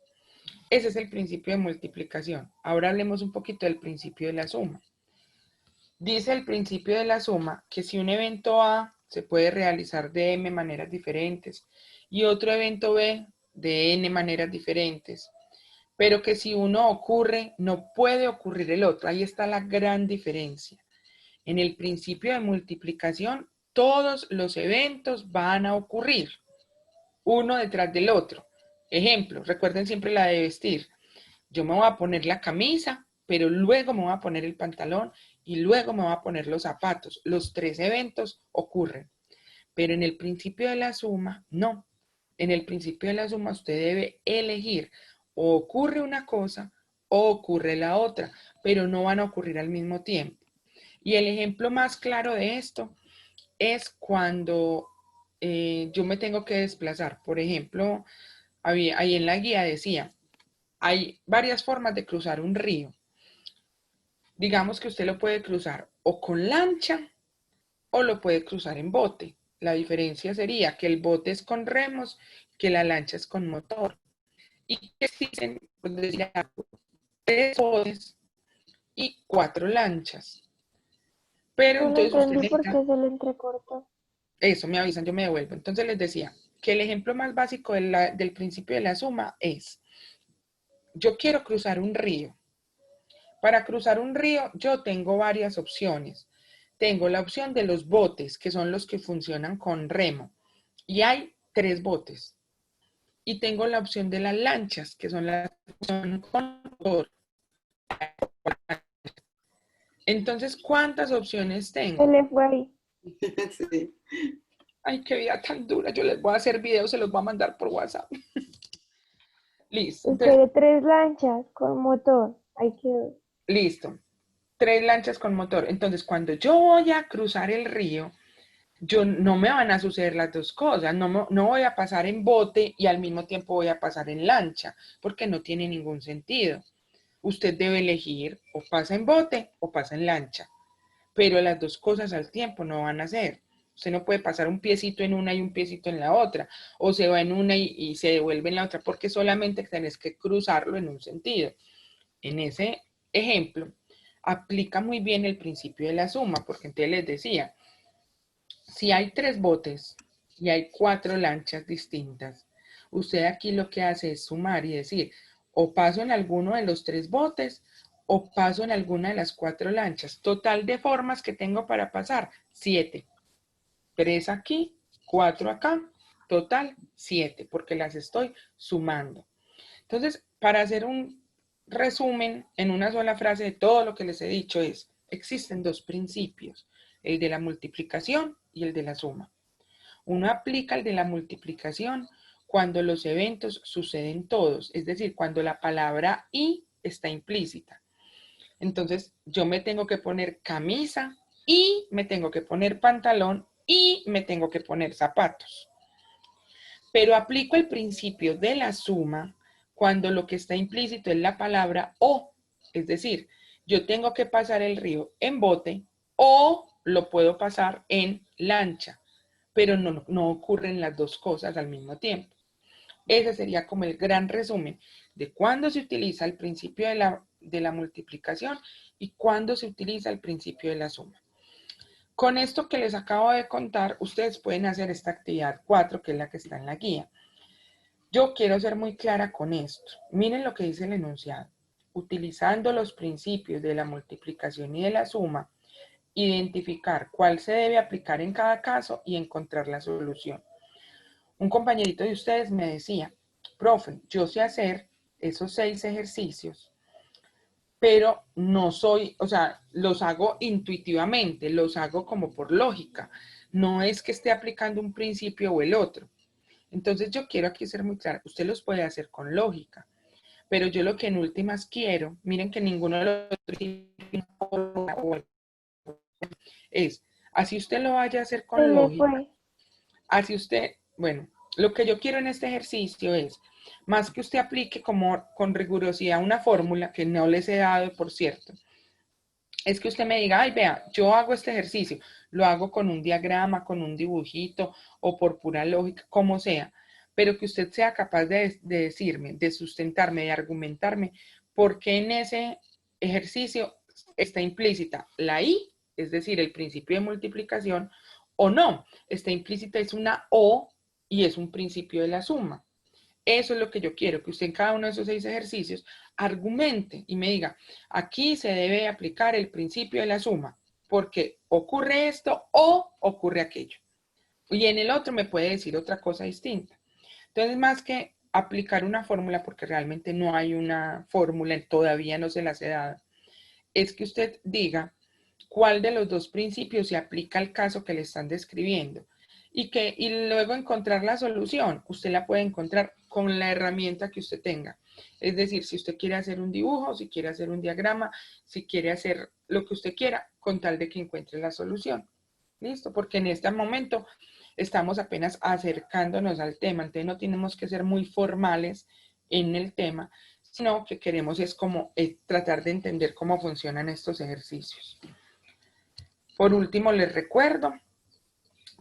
Ese es el principio de multiplicación. Ahora hablemos un poquito del principio de la suma. Dice el principio de la suma que si un evento A se puede realizar de m maneras diferentes y otro evento B de n maneras diferentes, pero que si uno ocurre, no puede ocurrir el otro. Ahí está la gran diferencia. En el principio de multiplicación, todos los eventos van a ocurrir, uno detrás del otro. Ejemplo, recuerden siempre la de vestir. Yo me voy a poner la camisa, pero luego me voy a poner el pantalón y luego me voy a poner los zapatos. Los 3 eventos ocurren. Pero en el principio de la suma, no. En el principio de la suma usted debe elegir o ocurre una cosa o ocurre la otra, pero no van a ocurrir al mismo tiempo. Y el ejemplo más claro de esto es cuando yo me tengo que desplazar. Por ejemplo, ahí en la guía decía, hay varias formas de cruzar un río. Digamos que usted lo puede cruzar o con lancha o lo puede cruzar en bote. La diferencia sería que el bote es con remos, que la lancha es con motor. Y que existen, pues, 3 botes y 4 lanchas. Pero No lo entonces usted entendí porque necesita, se le entrecortó. eso me avisan, yo me devuelvo. Entonces les decía que el ejemplo más básico del principio de la suma es, yo quiero cruzar un río. Para cruzar un río yo tengo varias opciones. Tengo la opción de los botes, que son los que funcionan con remo. Y hay 3 botes. Y tengo la opción de las lanchas, que son las que funcionan con motor. Entonces, ¿cuántas opciones Se tengo? le fue ahí. Sí. Ay, qué vida tan dura. Yo les voy a hacer videos, se los voy a mandar por WhatsApp. Listo. Entonces, Usted 3 lanchas con motor. Ahí quedó. listo. 3 lanchas con motor. Entonces, cuando yo voy a cruzar el río, yo no me van a suceder las 2 cosas. No voy a pasar en bote y al mismo tiempo voy a pasar en lancha, porque no tiene ningún sentido. Usted debe elegir o pasa en bote o pasa en lancha, pero las 2 cosas al tiempo no van a ser. Usted no puede pasar un piecito en una y un piecito en la otra, o se va en una y se devuelve en la otra, porque solamente tenés que cruzarlo en un sentido. En ese ejemplo, aplica muy bien el principio de la suma, porque entonces les decía, si hay 3 botes y hay 4 lanchas distintas, usted aquí lo que hace es sumar y decir, o paso en alguno de los 3 botes o paso en alguna de las 4 lanchas. Total de formas que tengo para pasar, 7. 3 aquí, 4 acá, total 7, porque las estoy sumando. Entonces, para hacer un resumen en una sola frase de todo lo que les he dicho es, existen 2 principios, el de la multiplicación y el de la suma. Uno aplica el de la multiplicación cuando los eventos suceden todos, es decir, cuando la palabra y está implícita. Entonces, yo me tengo que poner camisa y me tengo que poner pantalón y me tengo que poner zapatos. Pero aplico el principio de la suma cuando lo que está implícito es la palabra o. Es decir, yo tengo que pasar el río en bote o lo puedo pasar en lancha. pero no ocurren las dos cosas al mismo tiempo. Ese sería como el gran resumen de cuándo se utiliza el principio de la multiplicación y cuándo se utiliza el principio de la suma. Con esto que les acabo de contar, ustedes pueden hacer esta actividad 4, que es la que está en la guía. Yo quiero ser muy clara con esto. Miren lo que dice el enunciado. Utilizando los principios de la multiplicación y de la suma, identificar cuál se debe aplicar en cada caso y encontrar la solución. Un compañerito de ustedes me decía, profe, yo sé hacer esos 6 ejercicios, pero no soy, o sea, los hago intuitivamente, los hago como por lógica. No es que esté aplicando un principio o el otro. Entonces yo quiero aquí ser muy clara, usted los puede hacer con lógica, pero yo lo que en últimas quiero, miren que ninguno de los otros es, así usted lo vaya a hacer Se con le lógica, fue. así usted, bueno, lo que yo quiero en este ejercicio es, más que usted aplique como con rigurosidad una fórmula, que no les he dado, por cierto, es que usted me diga, ay, vea, yo hago este ejercicio, lo hago con un diagrama, con un dibujito o por pura lógica, como sea, pero que usted sea capaz de decirme, de sustentarme, de argumentarme, por qué en ese ejercicio está implícita la I, es decir, el principio de multiplicación, o no, está implícita es una O y es un principio de la suma. Eso es lo que yo quiero, que usted en cada uno de esos 6 ejercicios argumente y me diga, aquí se debe aplicar el principio de la suma, porque ocurre esto o ocurre aquello. Y en el otro me puede decir otra cosa distinta. Entonces, más que aplicar una fórmula, porque realmente no hay una fórmula, todavía no se las he dado, es que usted diga cuál de los dos principios se aplica al caso que le están describiendo y luego encontrar la solución. Usted la puede encontrar con la herramienta que usted tenga. Es decir, si usted quiere hacer un dibujo, si quiere hacer un diagrama, si quiere hacer lo que usted quiera, con tal de que encuentre la solución. ¿Listo? Porque en este momento estamos apenas acercándonos al tema, entonces no tenemos que ser muy formales en el tema, sino que queremos es como tratar de entender cómo funcionan estos ejercicios. Por último, les recuerdo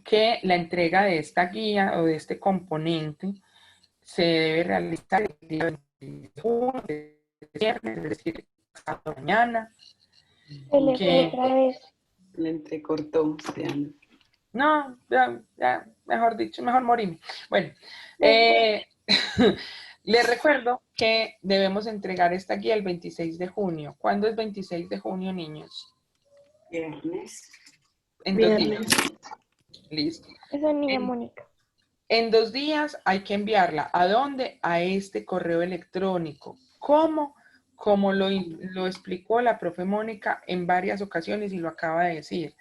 que la entrega de esta guía o de este componente se debe realizar el día 26 de junio, viernes, es decir, hasta mañana. Se le fue otra vez. Le entrecortó, Diana. No, ya, mejor dicho, mejor morirme. Bueno, les recuerdo que debemos entregar esta guía el 26 de junio. ¿Cuándo es 26 de junio, niños? Viernes. En 2 días. Listo. Esa niña Mónica. En 2 días hay que enviarla. ¿A dónde? A este correo electrónico. ¿Cómo? Como lo explicó la profe Mónica en varias ocasiones y lo acaba de decir.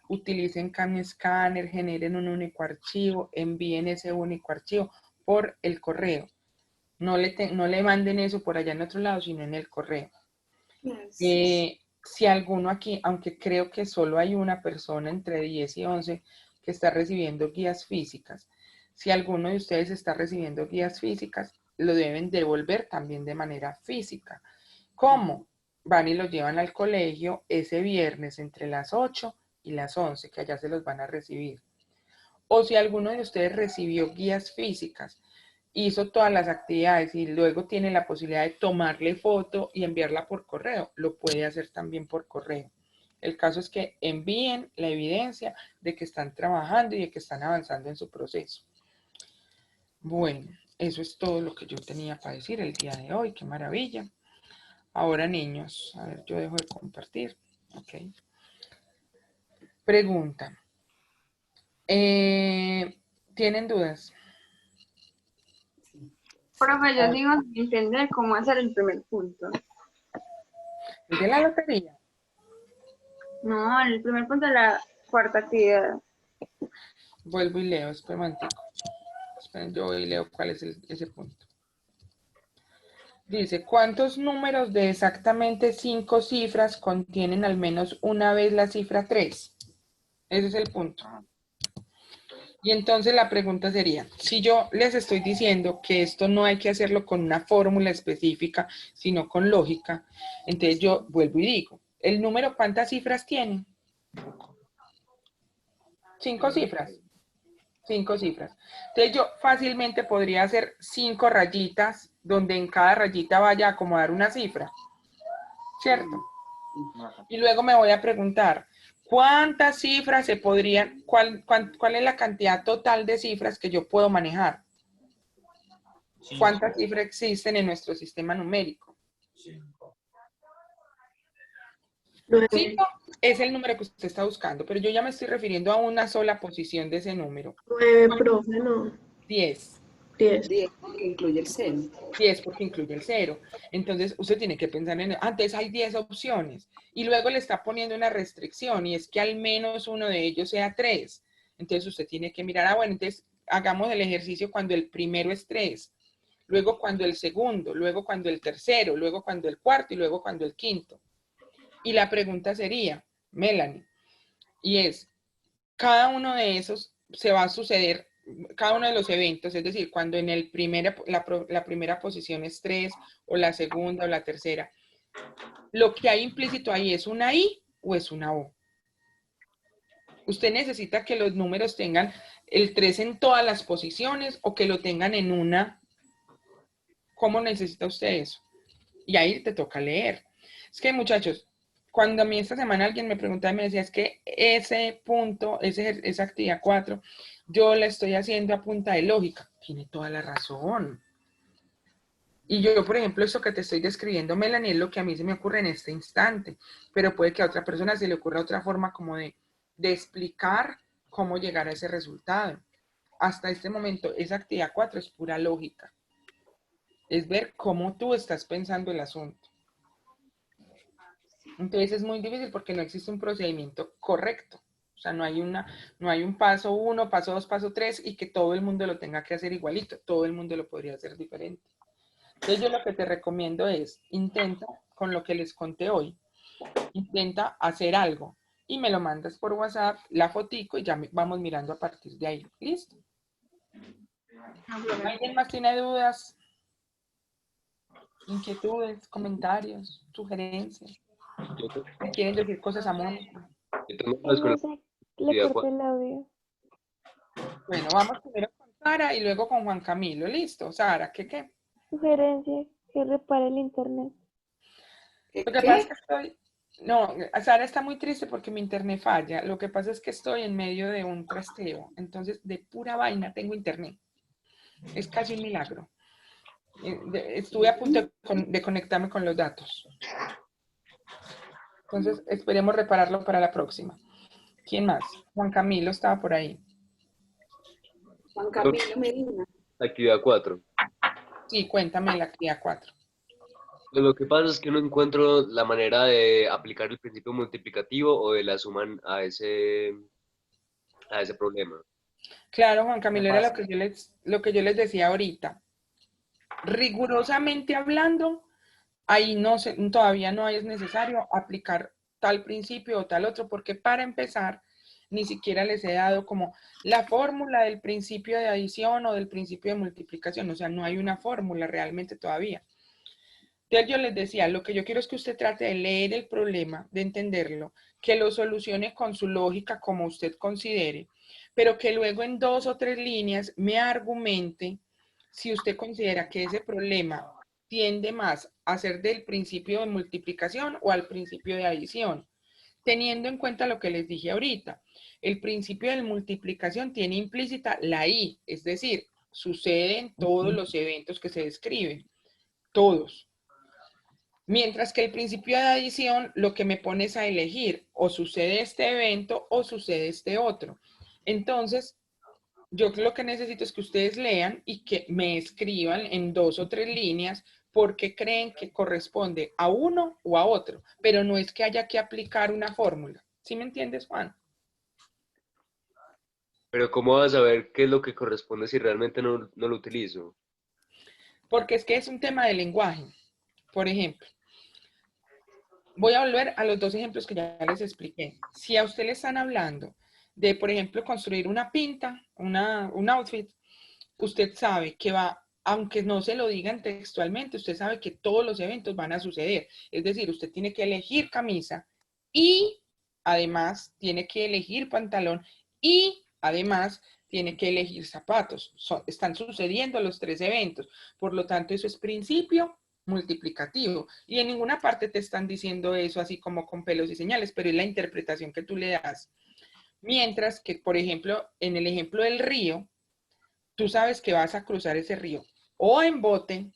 Utilicen CamScanner, generen un único archivo, envíen ese único archivo por el correo. No le manden eso por allá en otro lado, sino en el correo. Si alguno aquí, aunque creo que solo hay una persona entre 10 y 11 que está recibiendo guías físicas, si alguno de ustedes está recibiendo guías físicas, lo deben devolver también de manera física. ¿Cómo? Van y lo llevan al colegio ese viernes entre las 8 y las 11, que allá se los van a recibir. O si alguno de ustedes recibió guías físicas, hizo todas las actividades y luego tiene la posibilidad de tomarle foto y enviarla por correo, lo puede hacer también por correo. El caso es que envíen la evidencia de que están trabajando y de que están avanzando en su proceso. Bueno, eso es todo lo que yo tenía para decir el día de hoy. ¡Qué maravilla! Ahora, niños, a ver, yo dejo de compartir. Ok. Pregunta. ¿Tienen dudas? Profe, yo sigo sin entender cómo hacer el primer punto. ¿El de la lotería? No, el primer punto de la cuarta actividad. Vuelvo y leo, espera un momentico. Esperen, yo voy y leo cuál es ese punto. Dice, ¿cuántos números de exactamente 5 cifras contienen al menos una vez la cifra 3? Ese es el punto. Y entonces la pregunta sería, si yo les estoy diciendo que esto no hay que hacerlo con una fórmula específica, sino con lógica, entonces yo vuelvo y digo, ¿el número cuántas cifras tiene? 5 cifras. 5 cifras. Entonces yo fácilmente podría hacer 5 rayitas donde en cada rayita vaya a acomodar una cifra, ¿cierto? Y luego me voy a preguntar, ¿cuántas cifras se podrían, cuál es la cantidad total de cifras que yo puedo manejar? ¿Cuántas cifras existen en nuestro sistema numérico? 5 es el número que usted está buscando, pero yo ya me estoy refiriendo a una sola posición de ese número. 9, profe, no. 10. 10. 10 porque incluye el 0. 10 porque incluye el 0. Entonces, usted tiene que pensar en, antes hay 10 opciones y luego le está poniendo una restricción y es que al menos uno de ellos sea 3. Entonces, usted tiene que mirar, bueno, entonces hagamos el ejercicio cuando el primero es 3, luego cuando el segundo, luego cuando el tercero, luego cuando el cuarto y luego cuando el quinto. Y la pregunta sería, Melanie, y es, cada uno de esos se va a suceder, cada uno de los eventos, es decir, cuando en el la primera posición es 3, o la segunda o la tercera, lo que hay implícito ahí es una I o es una O. Usted necesita que los números tengan el 3 en todas las posiciones o que lo tengan en una. ¿Cómo necesita usted eso? Y ahí te toca leer. Es que, muchachos, cuando a mí esta semana alguien me preguntaba y me decía, es que ese punto, esa actividad 4, yo la estoy haciendo a punta de lógica. Tiene toda la razón. Y yo, por ejemplo, eso que te estoy describiendo, Melanie, es lo que a mí se me ocurre en este instante, pero puede que a otra persona se le ocurra otra forma como de explicar cómo llegar a ese resultado. Hasta este momento, esa actividad 4 es pura lógica. Es ver cómo tú estás pensando el asunto. Entonces es muy difícil porque no existe un procedimiento correcto. O sea, no hay un paso 1, paso 2, paso 3 y que todo el mundo lo tenga que hacer igualito. Todo el mundo lo podría hacer diferente. Entonces yo lo que te recomiendo es, intenta, con lo que les conté hoy, intenta hacer algo y me lo mandas por WhatsApp, la fotico y ya vamos mirando a partir de ahí. ¿Listo? ¿Alguien más tiene dudas, inquietudes, comentarios, sugerencias? ¿Quieren decir cosas a Mónica? No sé, le corté el audio. Bueno, vamos primero con Sara y luego con Juan Camilo. ¿Listo? Sara, ¿qué? Sugerencia, que repare el internet. Lo que pasa es que no, Sara está muy triste porque mi internet falla. Lo que pasa es que estoy en medio de un trasteo. Entonces, de pura vaina tengo internet. Es casi un milagro. Estuve a punto de conectarme con los datos. Entonces, esperemos repararlo para la próxima. ¿Quién más? Juan Camilo estaba por ahí. Juan Camilo Medina. Actividad 4. Sí, cuéntame la actividad 4. Pues lo que pasa es que no encuentro la manera de aplicar el principio multiplicativo o de la suma a ese problema. Claro, Juan Camilo, era lo que yo les decía ahorita. Rigurosamente hablando, ahí todavía no es necesario aplicar tal principio o tal otro, porque para empezar, ni siquiera les he dado como la fórmula del principio de adición o del principio de multiplicación, o sea, no hay una fórmula realmente todavía. Entonces yo les decía, lo que yo quiero es que usted trate de leer el problema, de entenderlo, que lo solucione con su lógica como usted considere, pero que luego en 2 o 3 líneas me argumente si usted considera que ese problema tiende más a ser del principio de multiplicación o al principio de adición, teniendo en cuenta lo que les dije ahorita. El principio de multiplicación tiene implícita la I, es decir, sucede en todos los eventos que se describen, todos. Mientras que el principio de adición lo que me pone es a elegir, o sucede este evento o sucede este otro. Entonces, yo lo que necesito es que ustedes lean y que me escriban en 2 o 3 líneas por qué creen que corresponde a uno o a otro, pero no es que haya que aplicar una fórmula. ¿Sí me entiendes, Juan? Pero ¿cómo vas a saber qué es lo que corresponde si realmente no lo utilizo? Porque es que es un tema de lenguaje. Por ejemplo, voy a volver a los 2 ejemplos que ya les expliqué. Si a usted le están hablando de, por ejemplo, construir una pinta, un outfit, usted sabe que va, aunque no se lo digan textualmente, usted sabe que todos los eventos van a suceder. Es decir, usted tiene que elegir camisa y además tiene que elegir pantalón y además tiene que elegir zapatos. Están sucediendo los 3 eventos. Por lo tanto, eso es principio multiplicativo. Y en ninguna parte te están diciendo eso así como con pelos y señales, pero es la interpretación que tú le das. Mientras que, por ejemplo, en el ejemplo del río, tú sabes que vas a cruzar ese río o en bote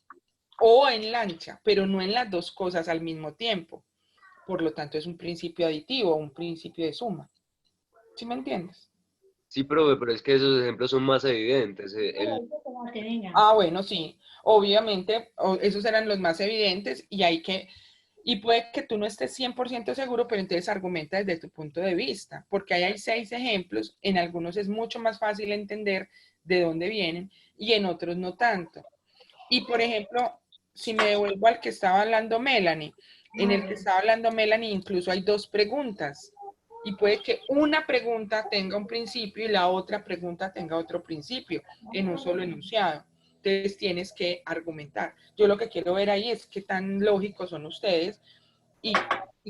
o en lancha, pero no en las dos cosas al mismo tiempo. Por lo tanto, es un principio aditivo, un principio de suma. ¿Sí me entiendes? Sí, profe, pero es que esos ejemplos son más evidentes. Bueno, sí. Obviamente, esos eran los más evidentes y puede que tú no estés 100% seguro, pero entonces argumenta desde tu punto de vista, porque ahí hay 6 ejemplos, en algunos es mucho más fácil entender de dónde vienen y en otros no tanto. Y por ejemplo, si me devuelvo al que estaba hablando Melanie, en el que estaba hablando Melanie incluso hay 2 preguntas y puede que una pregunta tenga un principio y la otra pregunta tenga otro principio en un solo enunciado. Entonces tienes que argumentar. Yo lo que quiero ver ahí es qué tan lógicos son ustedes y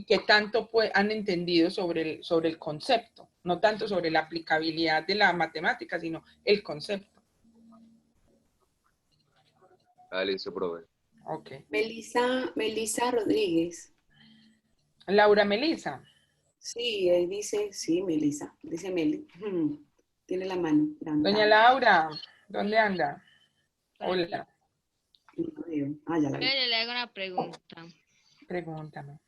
qué tanto han entendido sobre el concepto, no tanto sobre la aplicabilidad de la matemática, sino el concepto. Ah, listo, profe. Ok. Melissa Rodríguez. Laura Melissa. Sí, ahí dice, sí, Melissa, dice Meli. Tiene la mano levantada. Doña Laura, ¿dónde anda? Hola. Ya la vi. Yo le hago una pregunta. Pregúntame.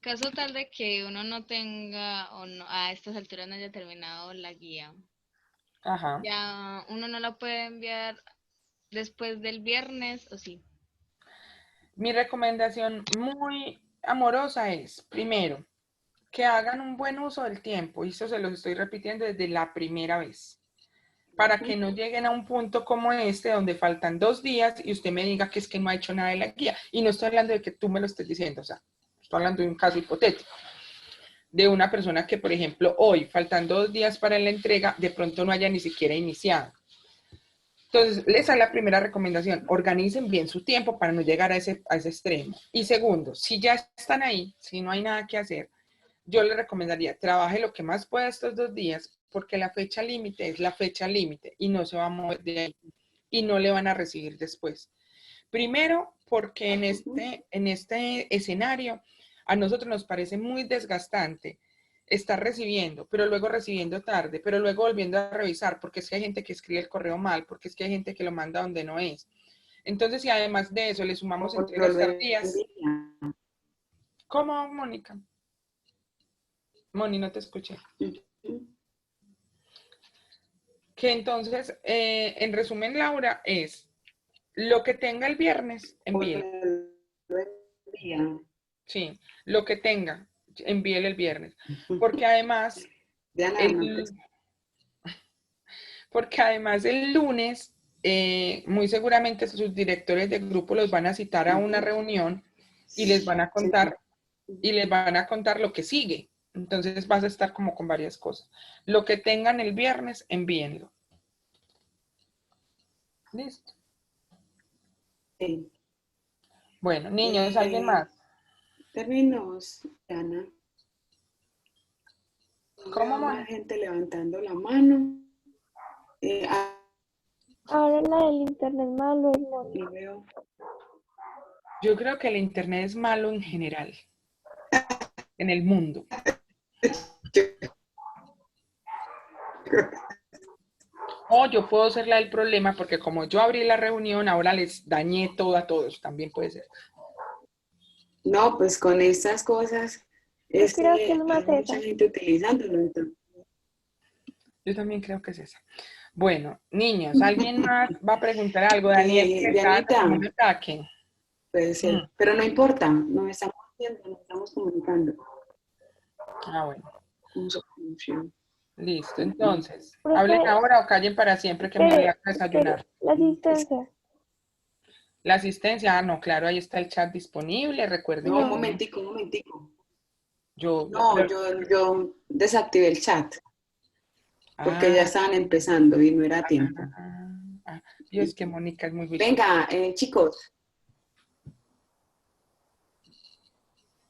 Caso tal de que uno no tenga o no, a estas alturas no haya terminado la guía, Ajá. ya uno no la puede enviar después del viernes, ¿o sí? Mi recomendación muy amorosa es, primero, que hagan un buen uso del tiempo, y eso se los estoy repitiendo desde la primera vez, para que no lleguen a un punto como este, donde faltan 2 días y usted me diga que es que no ha hecho nada de la guía. Y no estoy hablando de que tú me lo estés diciendo, o sea, estoy hablando de un caso hipotético, de una persona que, por ejemplo, hoy, faltando 2 días para la entrega, de pronto no haya ni siquiera iniciado. Entonces, esa es la primera recomendación. Organicen bien su tiempo para no llegar a ese extremo. Y segundo, si ya están ahí, si no hay nada que hacer, yo les recomendaría, trabaje lo que más pueda estos 2 días, porque la fecha límite es la fecha límite y no se va a mover de ahí y no le van a recibir después. Primero, porque en este escenario a nosotros nos parece muy desgastante estar recibiendo, pero luego recibiendo tarde, pero luego volviendo a revisar, porque es que hay gente que escribe el correo mal, porque es que hay gente que lo manda donde no es. Entonces, si además de eso le sumamos entregas tardías. ¿Cómo, Mónica? Moni, no te escuché. Que entonces, en resumen, Laura, es lo que tenga el viernes, envíe. Sí, lo que tenga, envíele el viernes. Porque además, el lunes, muy seguramente sus directores de grupo los van a citar a una reunión y les van a contar, lo que sigue. Entonces vas a estar como con varias cosas. Lo que tengan el viernes, envíenlo. Listo. Sí. Bueno, niños, ¿alguien más? Terminamos, Ana. ¿Cómo más gente levantando la mano? Ahora la del internet malo es malo. Yo creo que el internet es malo en general, en el mundo. O yo puedo ser la del problema porque como yo abrí la reunión, ahora les dañé todo a todos. También puede ser. No, pues con estas cosas Yo creo que es más hay mucha gente utilizándolo. Yo también creo que es esa. Bueno, niños, ¿alguien más va a preguntar algo? Daniel, ataque. Puede ser, pero no importa, nos estamos viendo, nos estamos comunicando. Bueno. Con Listo, entonces, ¿hablen ahora o callen para siempre que me voy a desayunar? La asistencia. La asistencia, no, claro, ahí está el chat disponible, recuerden. No, un momentico. Yo desactivé el chat. Porque ya estaban empezando y no era tiempo. Yo es que Mónica es muy juiciosa. Venga, chicos.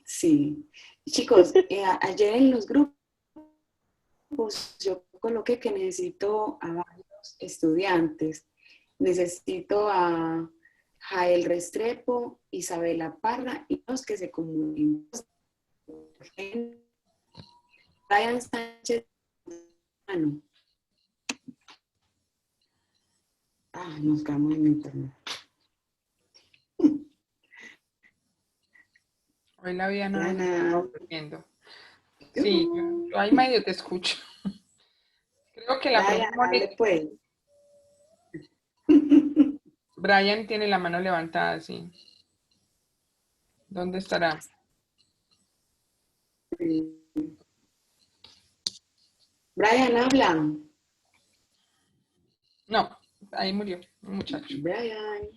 Sí. Chicos, ayer en los grupos yo coloqué que necesito a varios estudiantes. Necesito a Jael Restrepo, Isabela Parra y los que se comuniquen. Brian Sánchez. Nos quedamos en internet. Hoy la vida no Diana. nos está ofreciendo. Sí, yo ahí medio te escucho. Creo que la Brian, dale, pues. Brian tiene la mano levantada, sí. ¿Dónde estará? Brian, habla. No, ahí murió un muchacho. Brian.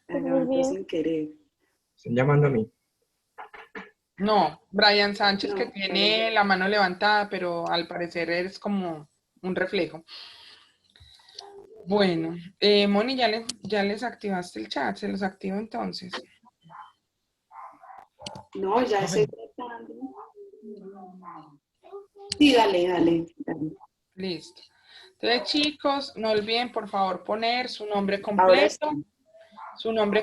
Muy bien. Sin querer. Están llamando a mí. No, Brian Sánchez No, que tiene la mano levantada, pero al parecer es como un reflejo. Bueno, Moni, ya les activaste el chat, se los activo entonces. No, ya estoy tratando. Sí, dale. Listo. Entonces, chicos, no olviden, por favor, poner su nombre Ahora sí.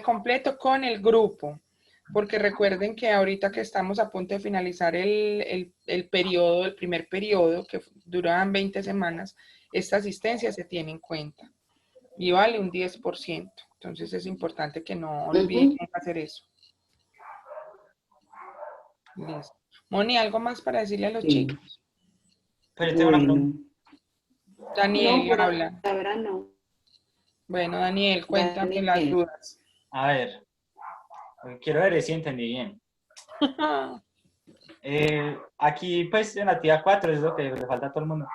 completo, con el grupo, porque recuerden que ahorita que estamos a punto de finalizar el periodo, el primer periodo, que duraban 20 semanas, esta asistencia se tiene en cuenta y vale un 10%. Entonces, es importante que no olviden hacer eso. Listo. Moni, ¿algo más para decirle a los chicos? Pero tengo una pregunta. Daniel, No, habla. la verdad no. Bueno, Daniel, cuéntame las dudas. A ver, quiero ver si entendí bien. Aquí, pues, en la actividad 4 es lo que le falta a todo el mundo.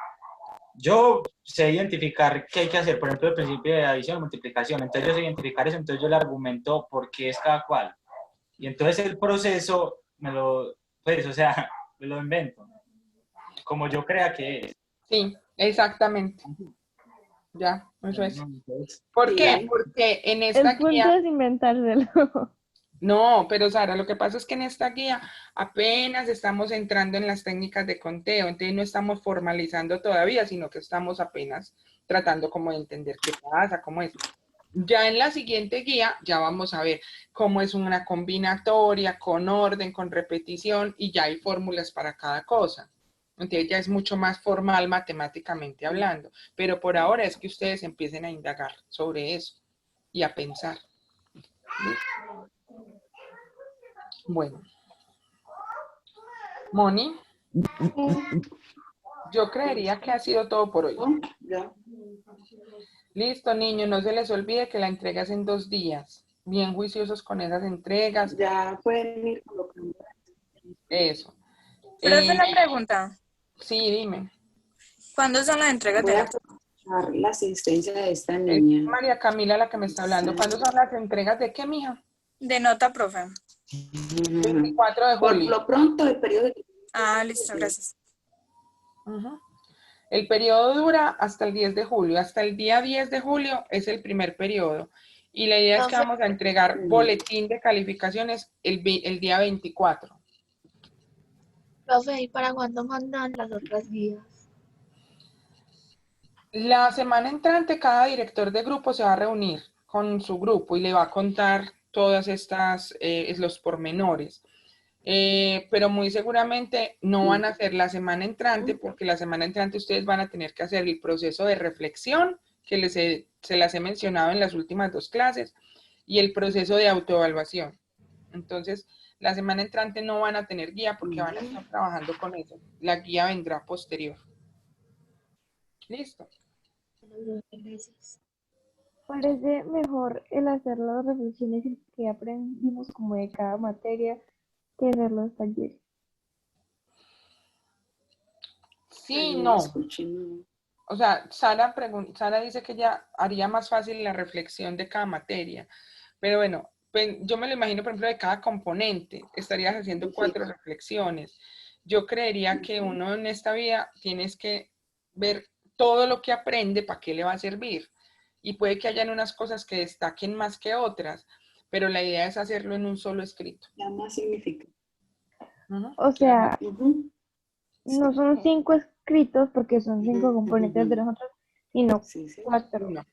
Yo sé identificar qué hay que hacer, por ejemplo, el principio de adición y multiplicación. Entonces, yo sé identificar eso, entonces yo le argumento por qué es cada cual. Y entonces el proceso me lo invento, como yo crea que es. Sí, exactamente. Ya, eso es. ¿Por qué? Porque en esta El punto guía... es inventárselo. No, pero Sara, lo que pasa es que en esta guía apenas estamos entrando en las técnicas de conteo, entonces no estamos formalizando todavía, sino que estamos apenas tratando como de entender qué pasa, cómo es. Ya en la siguiente guía ya vamos a ver cómo es una combinatoria, con orden, con repetición, y ya hay fórmulas para cada cosa. Entonces ya es mucho más formal matemáticamente hablando, pero por ahora es que ustedes empiecen a indagar sobre eso y a pensar. Bueno. Moni, yo creería que ha sido todo por hoy. Ya. Listo, niños, no se les olvide que la entrega es en 2 días. Bien juiciosos con esas entregas. Ya pueden ir colocando. Eso. Profe, una pregunta. Sí, dime. ¿Cuándo son las entregas Voy de a nota? colocar la asistencia de esta Es niña. María Camila la que me está hablando. ¿Cuándo son las entregas de qué, mija? De nota, profe. 24 de Por julio. lo pronto, el periodo de... Ah, listo, gracias. El periodo dura hasta el 10 de julio. Hasta el día 10 de julio es el primer periodo. Y la idea es que vamos a entregar boletín de calificaciones el día 24. Profe, ¿y para cuándo mandan las otras guías? La semana entrante, cada director de grupo se va a reunir con su grupo y le va a contar todas estas, los pormenores. Pero muy seguramente no van a hacer la semana entrante, porque la semana entrante ustedes van a tener que hacer el proceso de reflexión, que se las he mencionado en las últimas 2 clases, y el proceso de autoevaluación. Entonces, la semana entrante no van a tener guía porque van a estar trabajando con eso. La guía vendrá posterior. Listo. Gracias. Parece mejor el hacer las reflexiones que aprendimos como de cada materia que hacer los talleres. Sí, no. O sea, Sara dice que ella haría más fácil la reflexión de cada materia. Pero bueno, yo me lo imagino, por ejemplo, de cada componente. Estarías haciendo 4 reflexiones. Yo creería que uno en esta vida tienes que ver todo lo que aprende, para qué le va a servir. Y puede que hayan unas cosas que destaquen más que otras, pero la idea es hacerlo en un solo escrito. Ya más significa. O sea, no son 5 escritos porque son 5 componentes de nosotros, sino Sí, sí. 4. Uno.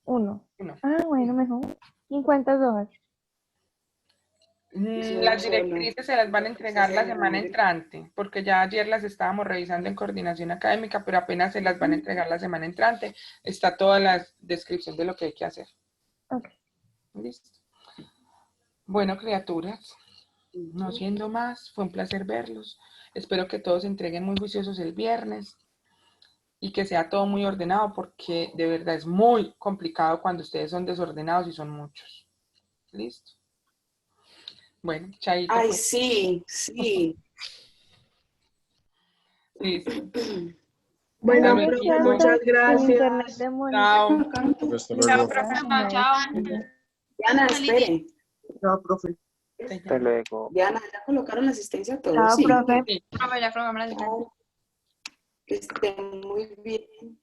1. Uno. Ah, bueno, mejor. 50 hojas. Las directrices se las van a entregar la semana entrante, porque ya ayer las estábamos revisando en coordinación académica, pero apenas se las van a entregar la semana entrante. Está toda la descripción de lo que hay que hacer. Ok. ¿Listo? Bueno, criaturas, no siendo más, fue un placer verlos. Espero que todos se entreguen muy juiciosos el viernes y que sea todo muy ordenado, porque de verdad es muy complicado cuando ustedes son desordenados y son muchos. ¿Listo? Bueno, chaito. Ay, Pues. sí, sí. Listo. Bueno, Hasta profe, luego. muchas El internet gracias. de Mónica. Chao. Hasta Chao, luego. profe. Ay, Chao. Diana, espere. Chao, profe. Hasta luego. Diana, ¿ya colocaron la asistencia a todos? Chao, Sí. profe. Sí. Profe, ya programamos la asistencia. Chao. Que estén muy bien.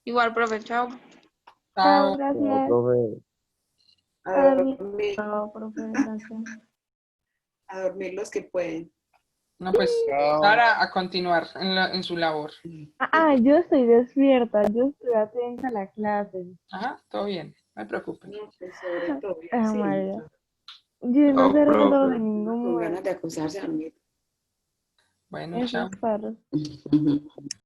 Igual, profe, chao. Chao, Chao. gracias. Profe. A Dormir. dormir, Chao, profe, gracias. a dormir los que pueden. No, pues, Sara, a continuar en su labor. Yo estoy despierta, yo estoy atenta a la clase. Ajá, todo bien, no me preocupen. No, pues sobre todo. Sí. María. Yo no Chao, sé profe. reloj de ningún Con modo. ganas de acostarse a dormir. Bueno, Eso chao. es paro.